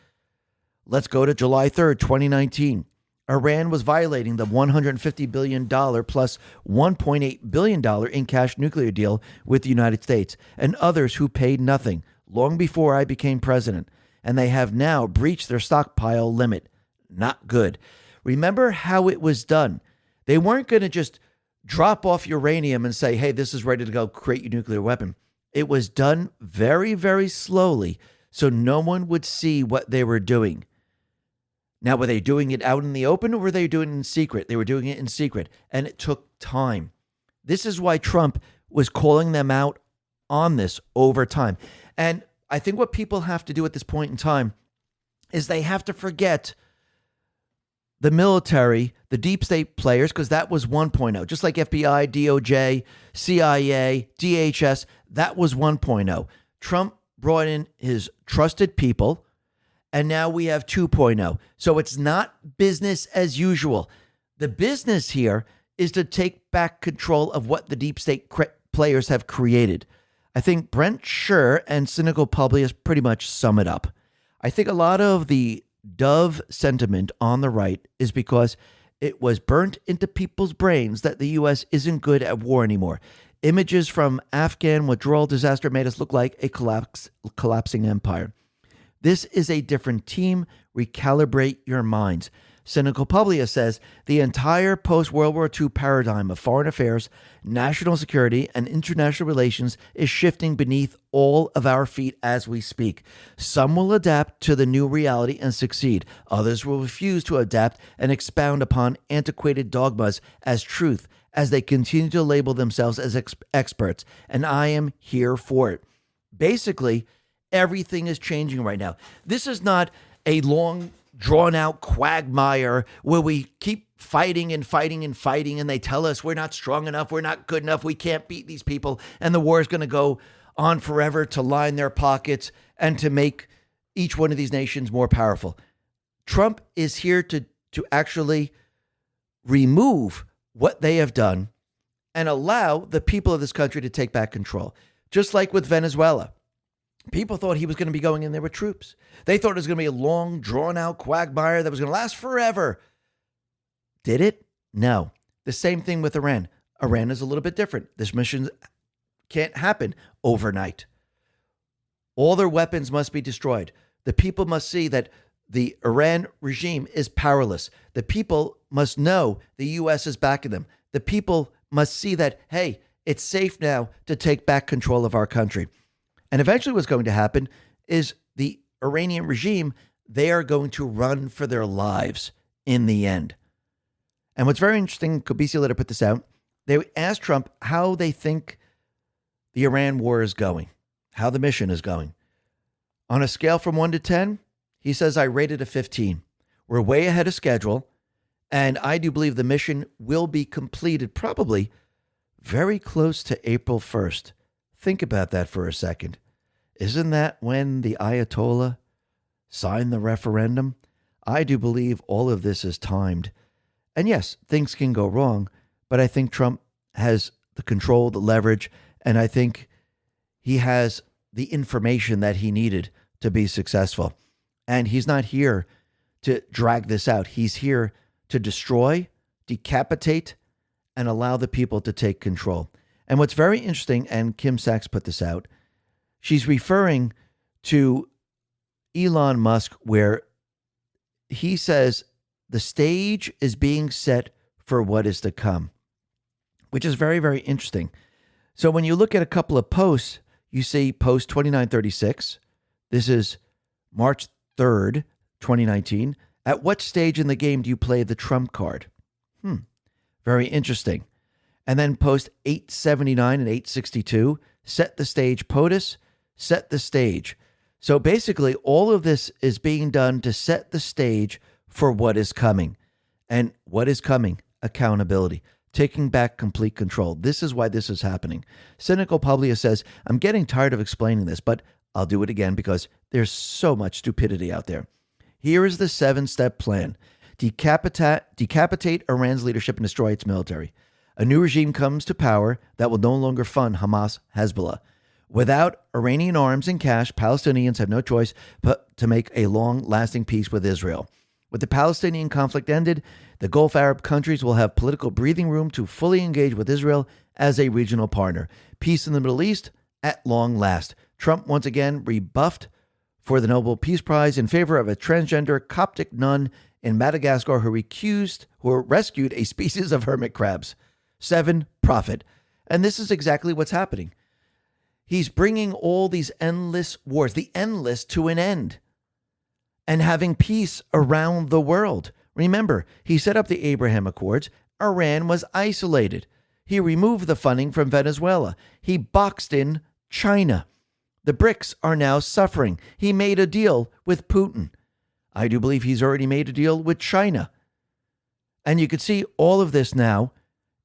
Let's go to July 3rd, 2019. Iran was violating the $150 billion plus $1.8 billion in cash nuclear deal with the United States and others who paid nothing long before I became president, and they have now breached their stockpile limit. Not good. Remember how it was done. They weren't going to just drop off uranium and say, hey, this is ready to go, create your nuclear weapon. It was done very, very slowly so no one would see what they were doing. Now, were they doing it out in the open or were they doing it in secret? They were doing it in secret, and it took time. This is why Trump was calling them out on this over time. And I think what people have to do at this point in time is they have to forget the military, the deep state players, because that was 1.0. Just like FBI, DOJ, CIA, DHS, that was 1.0. Trump brought in his trusted people, and now we have 2.0. So it's not business as usual. The business here is to take back control of what the deep state players have created. I think Brent Scher and Cynical Publius pretty much sum it up. I think a lot of the dove sentiment on the right is because it was burnt into people's brains that the U.S. isn't good at war anymore. Images from Afghan withdrawal disaster made us look like a collapsing empire. This is a different team. Recalibrate your minds. Cynical Publius says the entire post-World War II paradigm of foreign affairs, national security, and international relations is shifting beneath all of our feet as we speak. Some will adapt to the new reality and succeed. Others will refuse to adapt and expound upon antiquated dogmas as truth as they continue to label themselves as experts. And I am here for it. Basically, everything is changing right now. This is not a long, drawn-out quagmire where we keep fighting and fighting and fighting, and they tell us we're not strong enough, we're not good enough, we can't beat these people, and the war is going to go on forever to line their pockets and to make each one of these nations more powerful. Trump is here to actually remove what they have done and allow the people of this country to take back control. Just like with Venezuela. People thought he was going to be going in there with troops. They thought it was going to be a long, drawn-out quagmire that was going to last forever. Did it? No. The same thing with Iran. Iran is a little bit different. This mission can't happen overnight. All their weapons must be destroyed. The people must see that the Iran regime is powerless. The people must know the U.S. is backing them. The people must see that, hey, it's safe now to take back control of our country. And eventually what's going to happen is the Iranian regime, they are going to run for their lives in the end. And what's very interesting, Kobisi later put this out, they asked Trump how they think the Iran war is going, how the mission is going. On a scale from 1 to 10, he says, I rated a 15. We're way ahead of schedule, and I do believe the mission will be completed probably very close to April 1st. Think about that for a second. Isn't that when the Ayatollah signed the referendum? I do believe all of this is timed. And yes, things can go wrong, but I think Trump has the control, the leverage, and I think he has the information that he needed to be successful. And he's not here to drag this out. He's here to destroy, decapitate, and allow the people to take control. And what's very interesting, and Kim Sachs put this out, she's referring to Elon Musk, where he says the stage is being set for what is to come, which is very, very interesting. So when you look at a couple of posts, you see post 2936. This is March 3rd, 2019. At what stage in the game do you play the trump card? Very interesting. And then post 879 and 862, set the stage POTUS, set the stage. So basically, all of this is being done to set the stage for what is coming. And what is coming? Accountability. Taking back complete control. This is why this is happening. Cynical Publius says, I'm getting tired of explaining this, but I'll do it again because there's so much stupidity out there. Here is the 7-step plan. Decapitate Iran's leadership and destroy its military. A new regime comes to power that will no longer fund Hamas, Hezbollah. Without Iranian arms and cash, Palestinians have no choice but to make a long-lasting peace with Israel. With the Palestinian conflict ended, the Gulf Arab countries will have political breathing room to fully engage with Israel as a regional partner. Peace in the Middle East at long last. Trump once again rebuffed for the Nobel Peace Prize in favor of a transgender Coptic nun in Madagascar who rescued a species of hermit crabs. 7, profit. And this is exactly what's happening. He's bringing all these endless wars, the endless, to an end and having peace around the world. Remember, he set up the Abraham Accords. Iran was isolated. He removed the funding from Venezuela. He boxed in China. The BRICS are now suffering. He made a deal with Putin. I do believe he's already made a deal with China. And you can see all of this now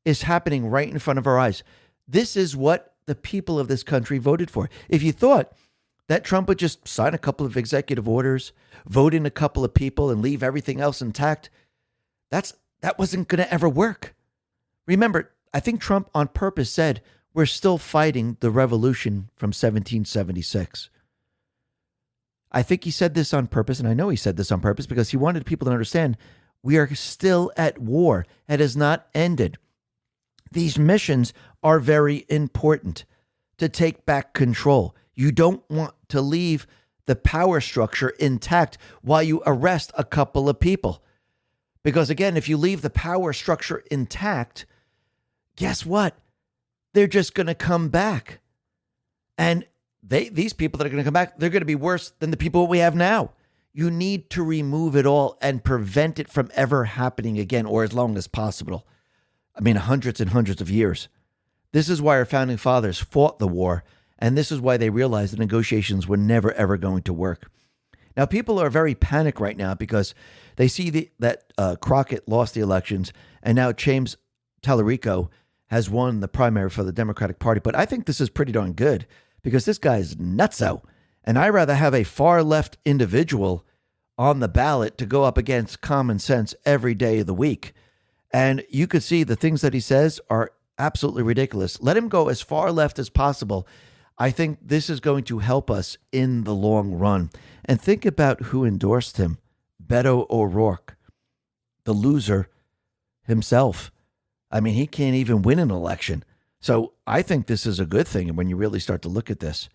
is happening right in front of our eyes. This is what the people of this country voted for. If you thought that Trump would just sign a couple of executive orders, vote in a couple of people, and leave everything else intact, that wasn't going to ever work. Remember, I think Trump on purpose said, we're still fighting the revolution from 1776. I think he said this on purpose, and I know he said this on purpose because he wanted people to understand we are still at war. It has not ended. These missions are very important to take back control. You don't want to leave the power structure intact while you arrest a couple of people. Because again, if you leave the power structure intact, guess what? They're just going to come back. And these people that are going to come back, they're going to be worse than the people we have now. You need to remove it all and prevent it from ever happening again, or as long as possible. I mean, hundreds and hundreds of years. This is why our founding fathers fought the war, and this is why they realized the negotiations were never, ever going to work. Now, people are very panicked right now because they see that Crockett lost the elections, and now James Tallarico has won the primary for the Democratic Party. But I think this is pretty darn good because this guy's nutso. And I'd rather have a far left individual on the ballot to go up against common sense every day of the week. And you could see the things that he says are absolutely ridiculous. Let him go as far left as possible. I think this is going to help us in the long run. And think about who endorsed him. Beto O'Rourke, the loser himself. I mean, he can't even win an election. So I think this is a good thing when you really start to look at this.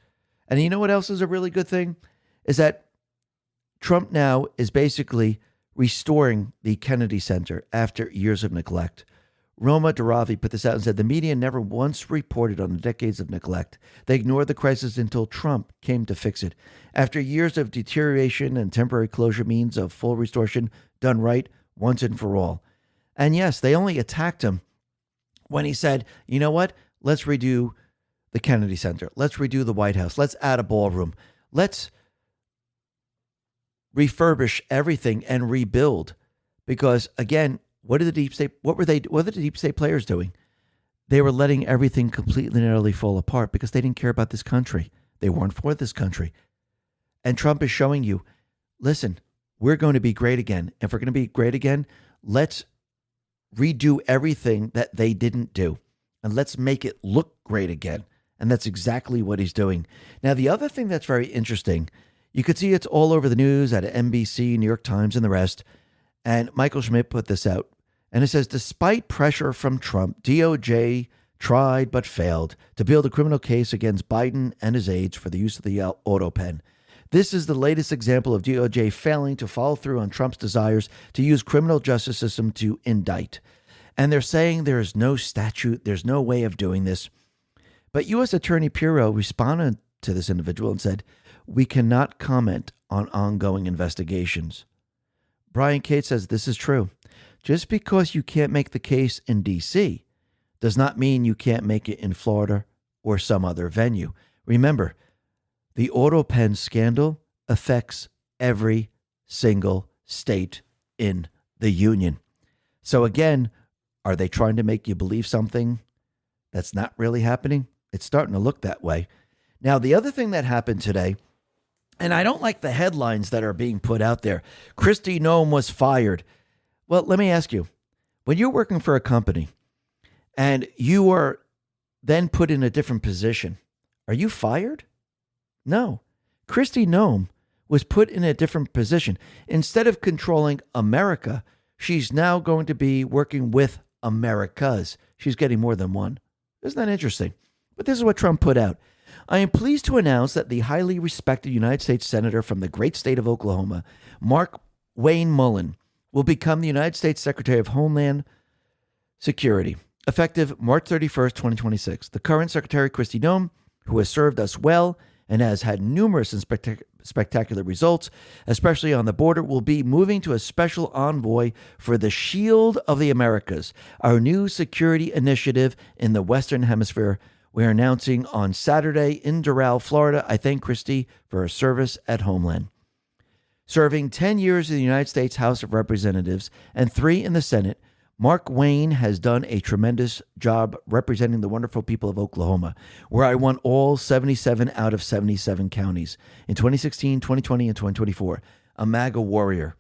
And you know what else is a really good thing? Is that Trump now is basically restoring the Kennedy Center after years of neglect. Roma Daravi put this out and said, the media never once reported on the decades of neglect. They ignored the crisis until Trump came to fix it. After years of deterioration and temporary closure means of full restoration done right once and for all. And yes, they only attacked him when he said, you know what? Let's redo the Kennedy Center. Let's redo the White House. Let's add a ballroom. Let's refurbish everything and rebuild. Because again, what were the deep state players doing? They were letting everything completely and utterly fall apart because they didn't care about this country. They weren't for this country. And Trump is showing you, listen, we're going to be great again. If we're going to be great again, let's redo everything that they didn't do. And let's make it look great again. And that's exactly what he's doing. Now, the other thing that's very interesting, you could see it's all over the news at NBC, New York Times, and the rest. And Michael Schmidt put this out. And it says, despite pressure from Trump, DOJ tried but failed to build a criminal case against Biden and his aides for the use of the auto pen. This is the latest example of DOJ failing to follow through on Trump's desires to use criminal justice system to indict. And they're saying there is no statute, there's no way of doing this. But U.S. Attorney Pirro responded to this individual and said, we cannot comment on ongoing investigations. Brian Cates says this is true. Just because you can't make the case in D.C. does not mean you can't make it in Florida or some other venue. Remember, the auto pen scandal affects every single state in the union. So again, are they trying to make you believe something that's not really happening? It's starting to look that way. Now, the other thing that happened today, and I don't like the headlines that are being put out there. Kristi Noem was fired. Well, let me ask you, when you're working for a company and you are then put in a different position, are you fired? No. Kristi Noem was put in a different position. Instead of controlling America, she's now going to be working with Americas. She's getting more than one. Isn't that interesting? But this is what Trump put out. I am pleased to announce that the highly respected United States Senator from the great state of Oklahoma, Mark Wayne Mullen, will become the United States Secretary of Homeland Security, effective March 31st, 2026. The current Secretary, Kristi Noem, who has served us well and has had numerous and spectacular results, especially on the border, will be moving to a special envoy for the Shield of the Americas, our new security initiative in the Western Hemisphere. We're announcing on Saturday in Doral, Florida. I thank Kristi for her service at Homeland. Serving 10 years in the United States House of Representatives and 3 in the Senate, Mark Wayne has done a tremendous job representing the wonderful people of Oklahoma, where I won all 77 out of 77 counties in 2016, 2020, and 2024. A MAGA warrior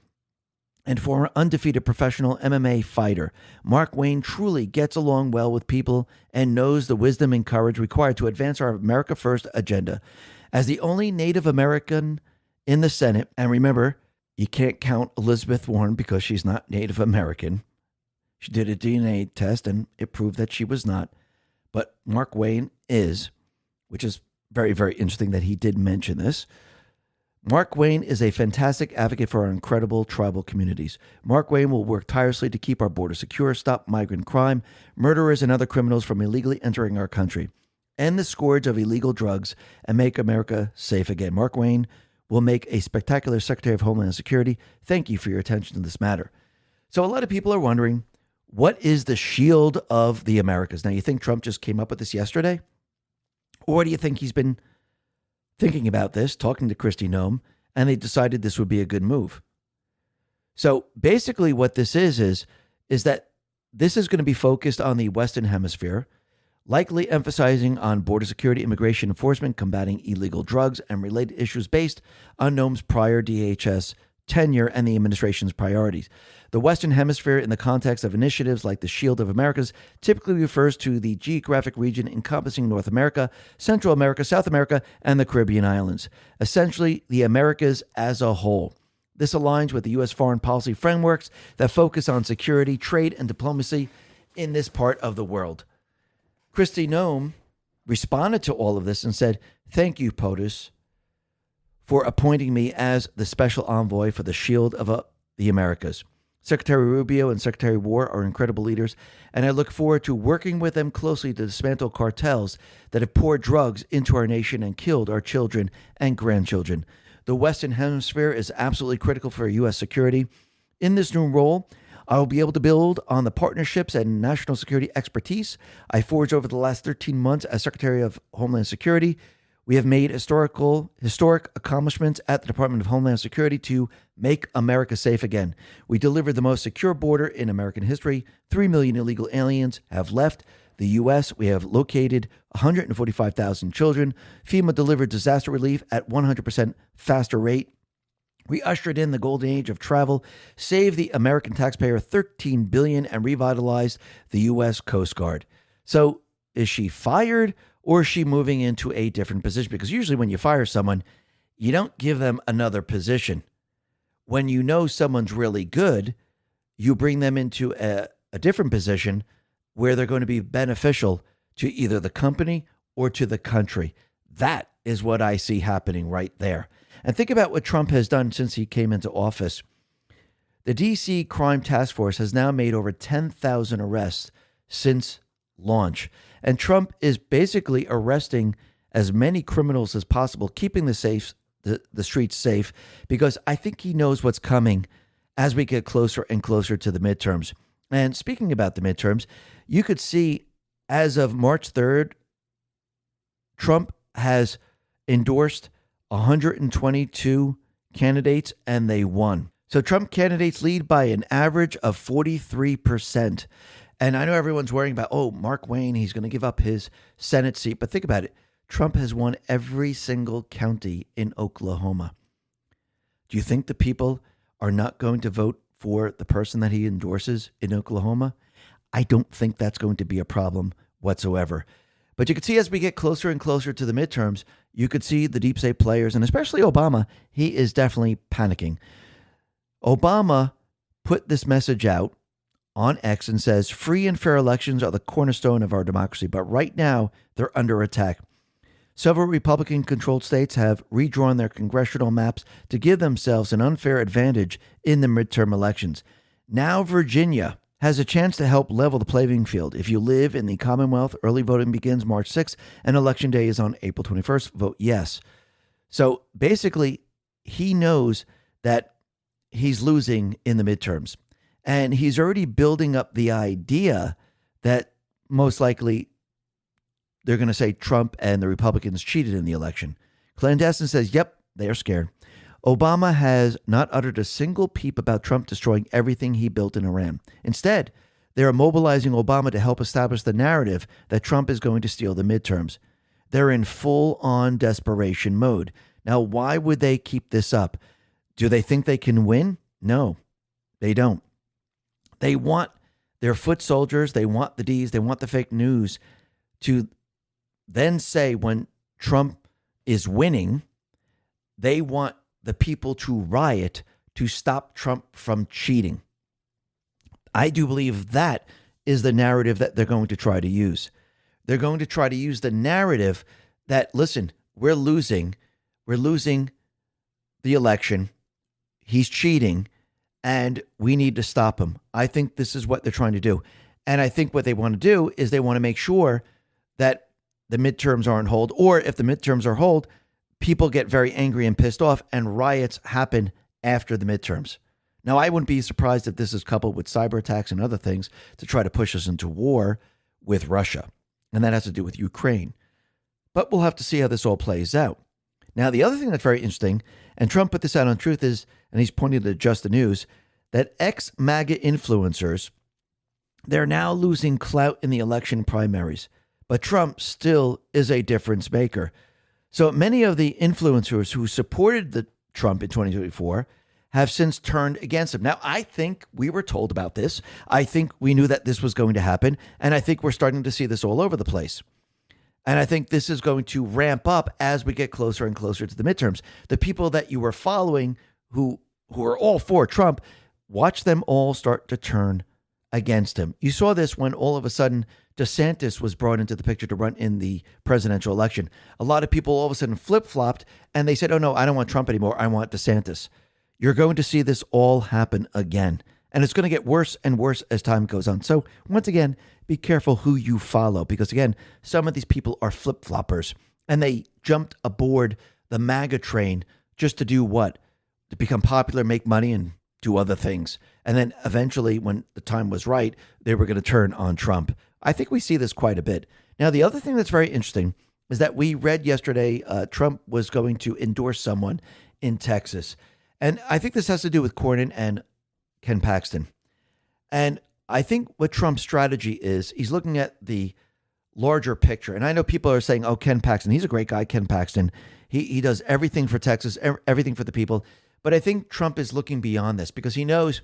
and former undefeated professional MMA fighter, Mark Wayne truly gets along well with people and knows the wisdom and courage required to advance our America First agenda. As the only Native American in the Senate, and remember, you can't count Elizabeth Warren because she's not Native American. She did a DNA test and it proved that she was not. But Mark Wayne is, which is very, very interesting that he did mention this. Mark Wayne is a fantastic advocate for our incredible tribal communities. Mark Wayne will work tirelessly to keep our border secure, stop migrant crime, murderers, and other criminals from illegally entering our country, end the scourge of illegal drugs, and make America safe again. Mark Wayne will make a spectacular Secretary of Homeland Security. Thank you for your attention to this matter. So a lot of people are wondering, what is the shield of the Americas? Now, you think Trump just came up with this yesterday? Or do you think he's been thinking about this, talking to Kristi Noem, and they decided this would be a good move? So basically what this is that this is going to be focused on the Western Hemisphere, likely emphasizing on border security, immigration enforcement, combating illegal drugs, and related issues based on Noem's prior DHS tenure and the administration's priorities. The Western Hemisphere, in the context of initiatives like the Shield of Americas, typically refers to the geographic region encompassing North America, Central America, South America, and the Caribbean islands, essentially the Americas as a whole. This aligns with the U.S. foreign policy frameworks that focus on security, trade, and diplomacy in this part of the world. Kristi Noem responded to all of this and said, "Thank you, POTUS, for appointing me as the special envoy for the Shield of the Americas. Secretary Rubio and Secretary War are incredible leaders, and I look forward to working with them closely to dismantle cartels that have poured drugs into our nation and killed our children and grandchildren. The Western Hemisphere is absolutely critical for U.S. security. In this new role, I will be able to build on the partnerships and national security expertise I forged over the last 13 months as Secretary of Homeland Security. We have made historic accomplishments at the Department of Homeland Security to make America safe again. We delivered the most secure border in American history. 3 million illegal aliens have left the U.S. We have located 145,000 children. FEMA delivered disaster relief at 100% faster rate. We ushered in the golden age of travel, saved the American taxpayer $13 billion, and revitalized the U.S. Coast Guard." So is she fired? Or is she moving into a different position? Because usually when you fire someone, you don't give them another position. When you know someone's really good, you bring them into a different position where they're going to be beneficial to either the company or to the country. That is what I see happening right there. And think about what Trump has done since he came into office. The D.C. Crime Task Force has now made over 10,000 arrests since launch. And Trump is basically arresting as many criminals as possible, keeping the streets safe, because I think he knows what's coming as we get closer and closer to the midterms. And speaking about the midterms, you could see as of March 3rd, Trump has endorsed 122 candidates and they won. So Trump candidates lead by an average of 43%. And I know everyone's worrying about, Mark Wayne, he's going to give up his Senate seat. But think about it. Trump has won every single county in Oklahoma. Do you think the people are not going to vote for the person that he endorses in Oklahoma? I don't think that's going to be a problem whatsoever. But you can see as we get closer and closer to the midterms, you could see the deep state players, and especially Obama, he is definitely panicking. Obama put this message out on X and says, "Free and fair elections are the cornerstone of our democracy, but right now they're under attack. Several Republican-controlled states have redrawn their congressional maps to give themselves an unfair advantage in the midterm elections. Now Virginia has a chance to help level the playing field. If you live in the Commonwealth, early voting begins March 6th, and Election Day is on April 21st. Vote yes." So basically, he knows that he's losing in the midterms. And he's already building up the idea that most likely they're going to say Trump and the Republicans cheated in the election. Clandestine says, yep, they are scared. Obama has not uttered a single peep about Trump destroying everything he built in Iran. Instead, they are mobilizing Obama to help establish the narrative that Trump is going to steal the midterms. They're in full-on desperation mode. Now, why would they keep this up? Do they think they can win? No, they don't. They want their foot soldiers, they want the Ds, they want the fake news to then say when Trump is winning, they want the people to riot to stop Trump from cheating. I do believe that is the narrative that they're going to try to use. They're going to try to use the narrative that, listen, we're losing the election. He's cheating, and we need to stop him. I think this is what they're trying to do. And I think what they want to do is they want to make sure that the midterms are on hold, or if the midterms are hold, people get very angry and pissed off, and riots happen after the midterms. Now, I wouldn't be surprised if this is coupled with cyber attacks and other things to try to push us into war with Russia. And that has to do with Ukraine. But we'll have to see how this all plays out. Now, the other thing that's very interesting, and Trump put this out on Truth, is, and he's pointing to Just the News, that ex-MAGA influencers, they're now losing clout in the election primaries. But Trump still is a difference maker. So many of the influencers who supported the Trump in 2024 have since turned against him. Now, I think we were told about this. I think we knew that this was going to happen. And I think we're starting to see this all over the place. And I think this is going to ramp up as we get closer and closer to the midterms. The people that you were following who are all for Trump, watch them all start to turn against him. You saw this when all of a sudden DeSantis was brought into the picture to run in the presidential election. A lot of people all of a sudden flip-flopped and they said, oh no, I don't want Trump anymore. I want DeSantis. You're going to see this all happen again. And it's going to get worse and worse as time goes on. So once again, be careful who you follow, because again, some of these people are flip-floppers and they jumped aboard the MAGA train just to do what? To become popular, make money, and do other things. And then eventually, when the time was right, they were going to turn on Trump. I think we see this quite a bit. Now, the other thing that's very interesting is that we read yesterday Trump was going to endorse someone in Texas. And I think this has to do with Cornyn and Ken Paxton. And I think what Trump's strategy is, he's looking at the larger picture. And I know people are saying, oh, Ken Paxton, he's a great guy, Ken Paxton. He does everything for Texas, everything for the people. But I think Trump is looking beyond this because he knows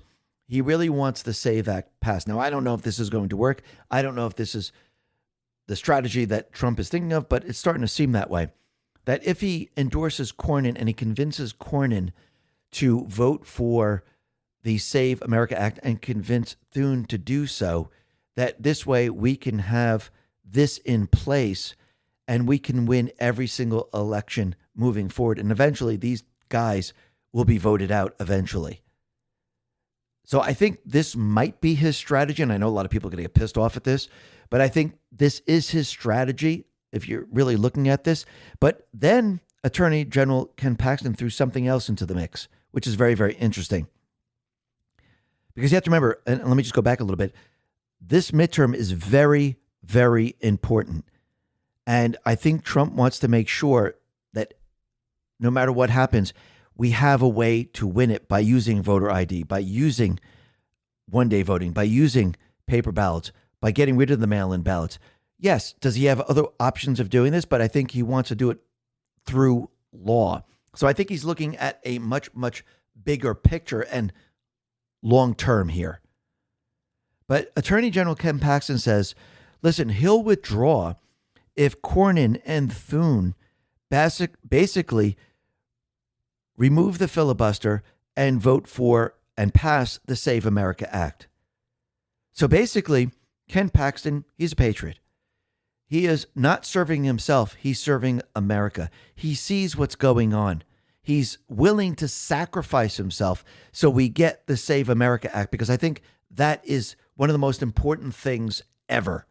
he really wants the SAVE Act passed. Now, I don't know if this is going to work. I don't know if this is the strategy that Trump is thinking of, but it's starting to seem that way. That if he endorses Cornyn and he convinces Cornyn to vote for the Save America Act and convince Thune to do so, that this way we can have this in place and we can win every single election moving forward. And eventually these guys will be voted out eventually. So I think this might be his strategy. And I know a lot of people are going to get pissed off at this, but I think this is his strategy if you're really looking at this. But then Attorney General Ken Paxton threw something else into the mix, which is very, very interesting. Because you have to remember, and let me just go back a little bit, this midterm is very, very important. And I think Trump wants to make sure that no matter what happens, we have a way to win it by using voter ID, by using one-day voting, by using paper ballots, by getting rid of the mail-in ballots. Yes, does he have other options of doing this? But I think he wants to do it through law. So I think he's looking at a much, much bigger picture and long-term here. But Attorney General Ken Paxton says, listen, he'll withdraw if Cornyn and Thune basically remove the filibuster and vote for and pass the Save America Act. So basically, Ken Paxton, he's a patriot. He is not serving himself. He's serving America. He sees what's going on. He's willing to sacrifice himself so we get the Save America Act, because I think that is one of the most important things ever.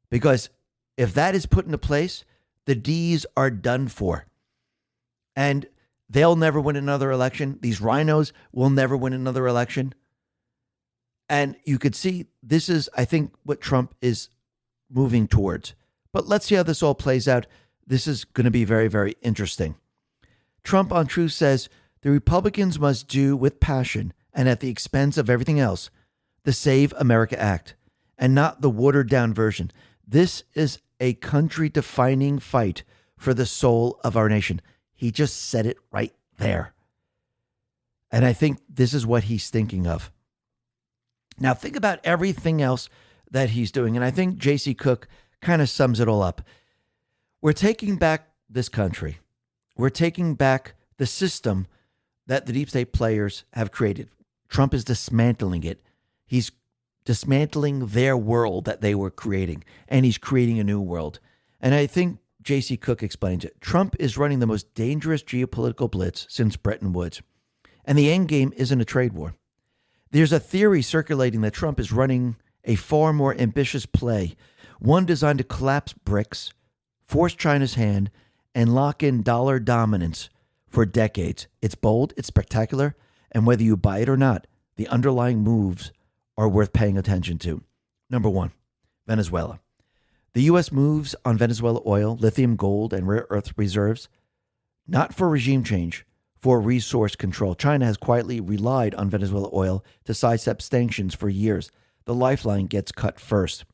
Because if that is put into place, the D's are done for. And they'll never win another election. These rhinos will never win another election. And you could see this is, I think, what Trump is moving towards. But let's see how this all plays out. This is going to be very, very interesting. Trump on Truth says the Republicans must do with passion and at the expense of everything else the Save America Act and not the watered down version. This is a country-defining fight for the soul of our nation. He just said it right there. And I think this is what he's thinking of. Now, think about everything else that he's doing. And I think J.C. Cook kind of sums it all up. We're taking back this country. We're taking back the system that the deep state players have created. Trump is dismantling it. He's dismantling their world that they were creating, and he's creating a new world. And I think J.C. Cook explains it. Trump is running the most dangerous geopolitical blitz since Bretton Woods. And the end game isn't a trade war. There's a theory circulating that Trump is running a far more ambitious play, one designed to collapse BRICS, force China's hand, and lock in dollar dominance for decades. It's bold, it's spectacular, and whether you buy it or not, the underlying moves are worth paying attention to. Number one, Venezuela. The U.S. moves on Venezuela oil, lithium, gold, and rare earth reserves, not for regime change, for resource control. China has quietly relied on Venezuela oil to sidestep sanctions for years. The lifeline gets cut first.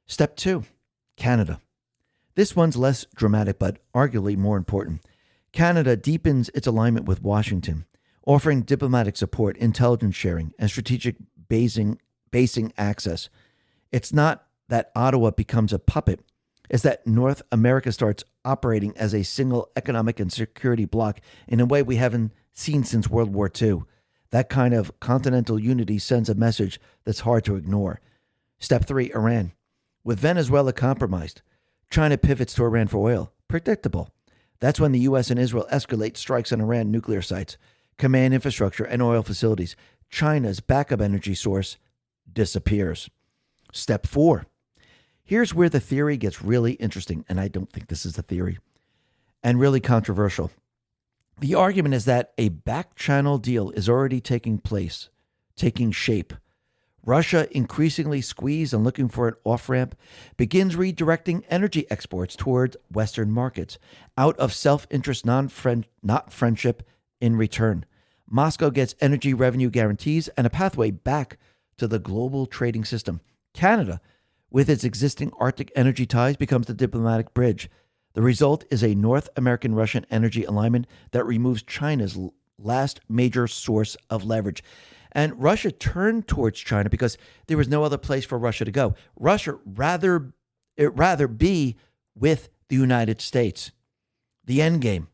Step two, Canada. This one's less dramatic, but arguably more important. Canada deepens its alignment with Washington, offering diplomatic support, intelligence sharing, and strategic basing access. It's not that Ottawa becomes a puppet. It's that North America starts operating as a single economic and security bloc in a way we haven't seen since World War II. That kind of continental unity sends a message that's hard to ignore. Step three, Iran. With Venezuela compromised, China pivots to Iran for oil. Predictable. That's when the U.S. and Israel escalate strikes on Iran nuclear sites, command infrastructure, and oil facilities. China's backup energy source disappears. Step four. Here's where the theory gets really interesting, and I don't think this is a theory, and really controversial. The argument is that a back-channel deal is already taking shape. Russia, increasingly squeezed and looking for an off-ramp, begins redirecting energy exports toward Western markets out of self-interest, not friendship in return. Moscow gets energy revenue guarantees and a pathway back to the global trading system. Canada, with its existing Arctic energy ties, becomes the diplomatic bridge. The result is a North American-Russian energy alignment that removes China's last major source of leverage. And Russia turned towards China because there was no other place for Russia to go. Russia rather be with the United States. The end game.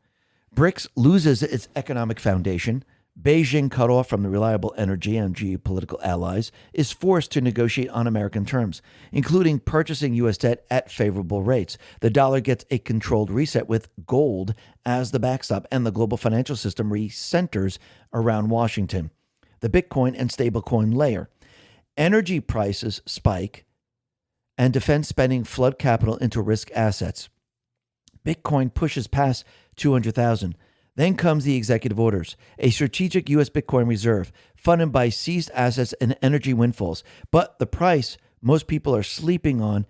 BRICS loses its economic foundation. Beijing, cut off from the reliable energy and geopolitical allies, is forced to negotiate on American terms, including purchasing U.S. debt at favorable rates. The dollar gets a controlled reset with gold as the backstop, and the global financial system recenters around Washington. The Bitcoin and stablecoin layer. Energy prices spike, and defense spending flood capital into risk assets. Bitcoin pushes past 200,000. Then comes the executive orders, a strategic U.S. Bitcoin reserve funded by seized assets and energy windfalls. But the price most people are sleeping on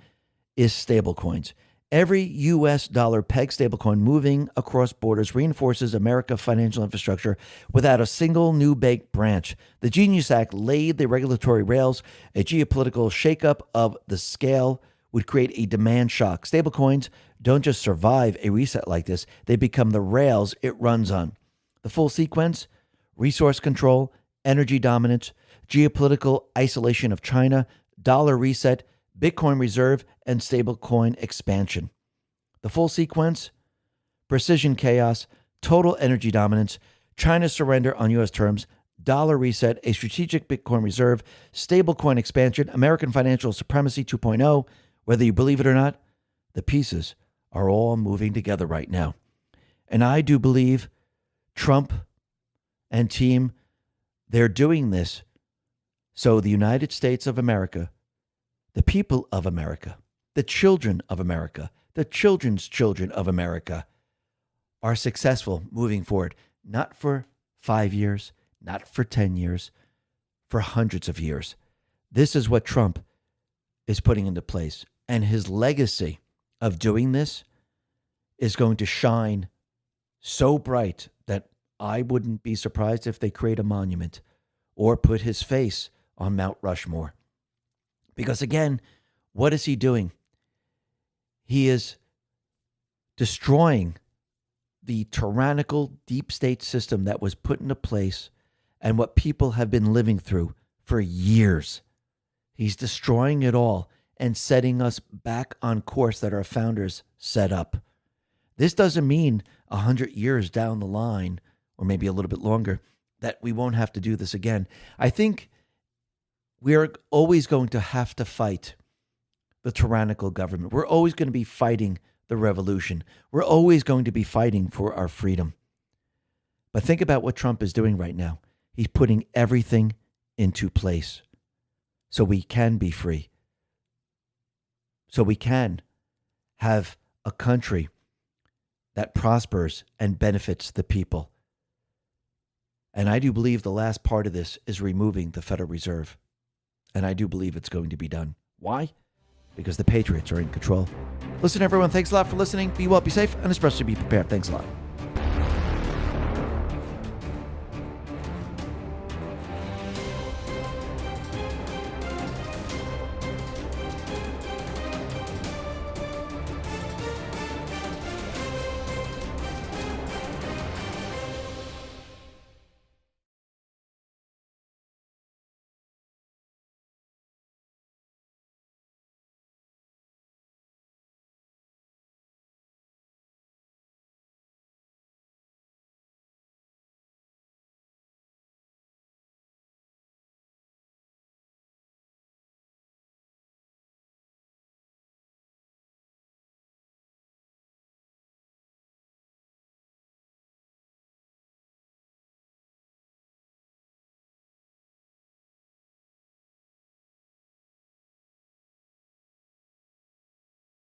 is stablecoins. Every U.S. dollar pegged stablecoin moving across borders reinforces America's financial infrastructure without a single new baked branch. The Genius Act laid the regulatory rails. A geopolitical shakeup of the scale would create a demand shock. Stablecoins don't just survive a reset like this, they become the rails it runs on. The full sequence: resource control, energy dominance, geopolitical isolation of China, dollar reset, Bitcoin reserve, and stablecoin expansion. The full sequence: precision chaos, total energy dominance, China's surrender on U.S. terms, dollar reset, a strategic Bitcoin reserve, stablecoin expansion, American financial supremacy 2.0. Whether you believe it or not, the pieces are all moving together right now. And I do believe Trump and team, they're doing this so the United States of America, the people of America, the children of America, the children's children of America are successful moving forward, not for 5 years, not for 10 years, for hundreds of years. This is what Trump is putting into place. And his legacy of doing this is going to shine so bright that I wouldn't be surprised if they create a monument or put his face on Mount Rushmore. Because again, what is he doing? He is destroying the tyrannical deep state system that was put into place and what people have been living through for years. He's destroying it all and setting us back on course that our founders set up. This doesn't mean 100 years down the line, or maybe a little bit longer, that we won't have to do this again. I think we are always going to have to fight the tyrannical government. We're always going to be fighting the revolution. We're always going to be fighting for our freedom. But think about what Trump is doing right now. He's putting everything into place so we can be free, so we can have a country that prospers and benefits the people. And I do believe the last part of this is removing the Federal Reserve. And I do believe it's going to be done. Why? Because the Patriots are in control. Listen, everyone, thanks a lot for listening. Be well, be safe, and especially be prepared. Thanks a lot.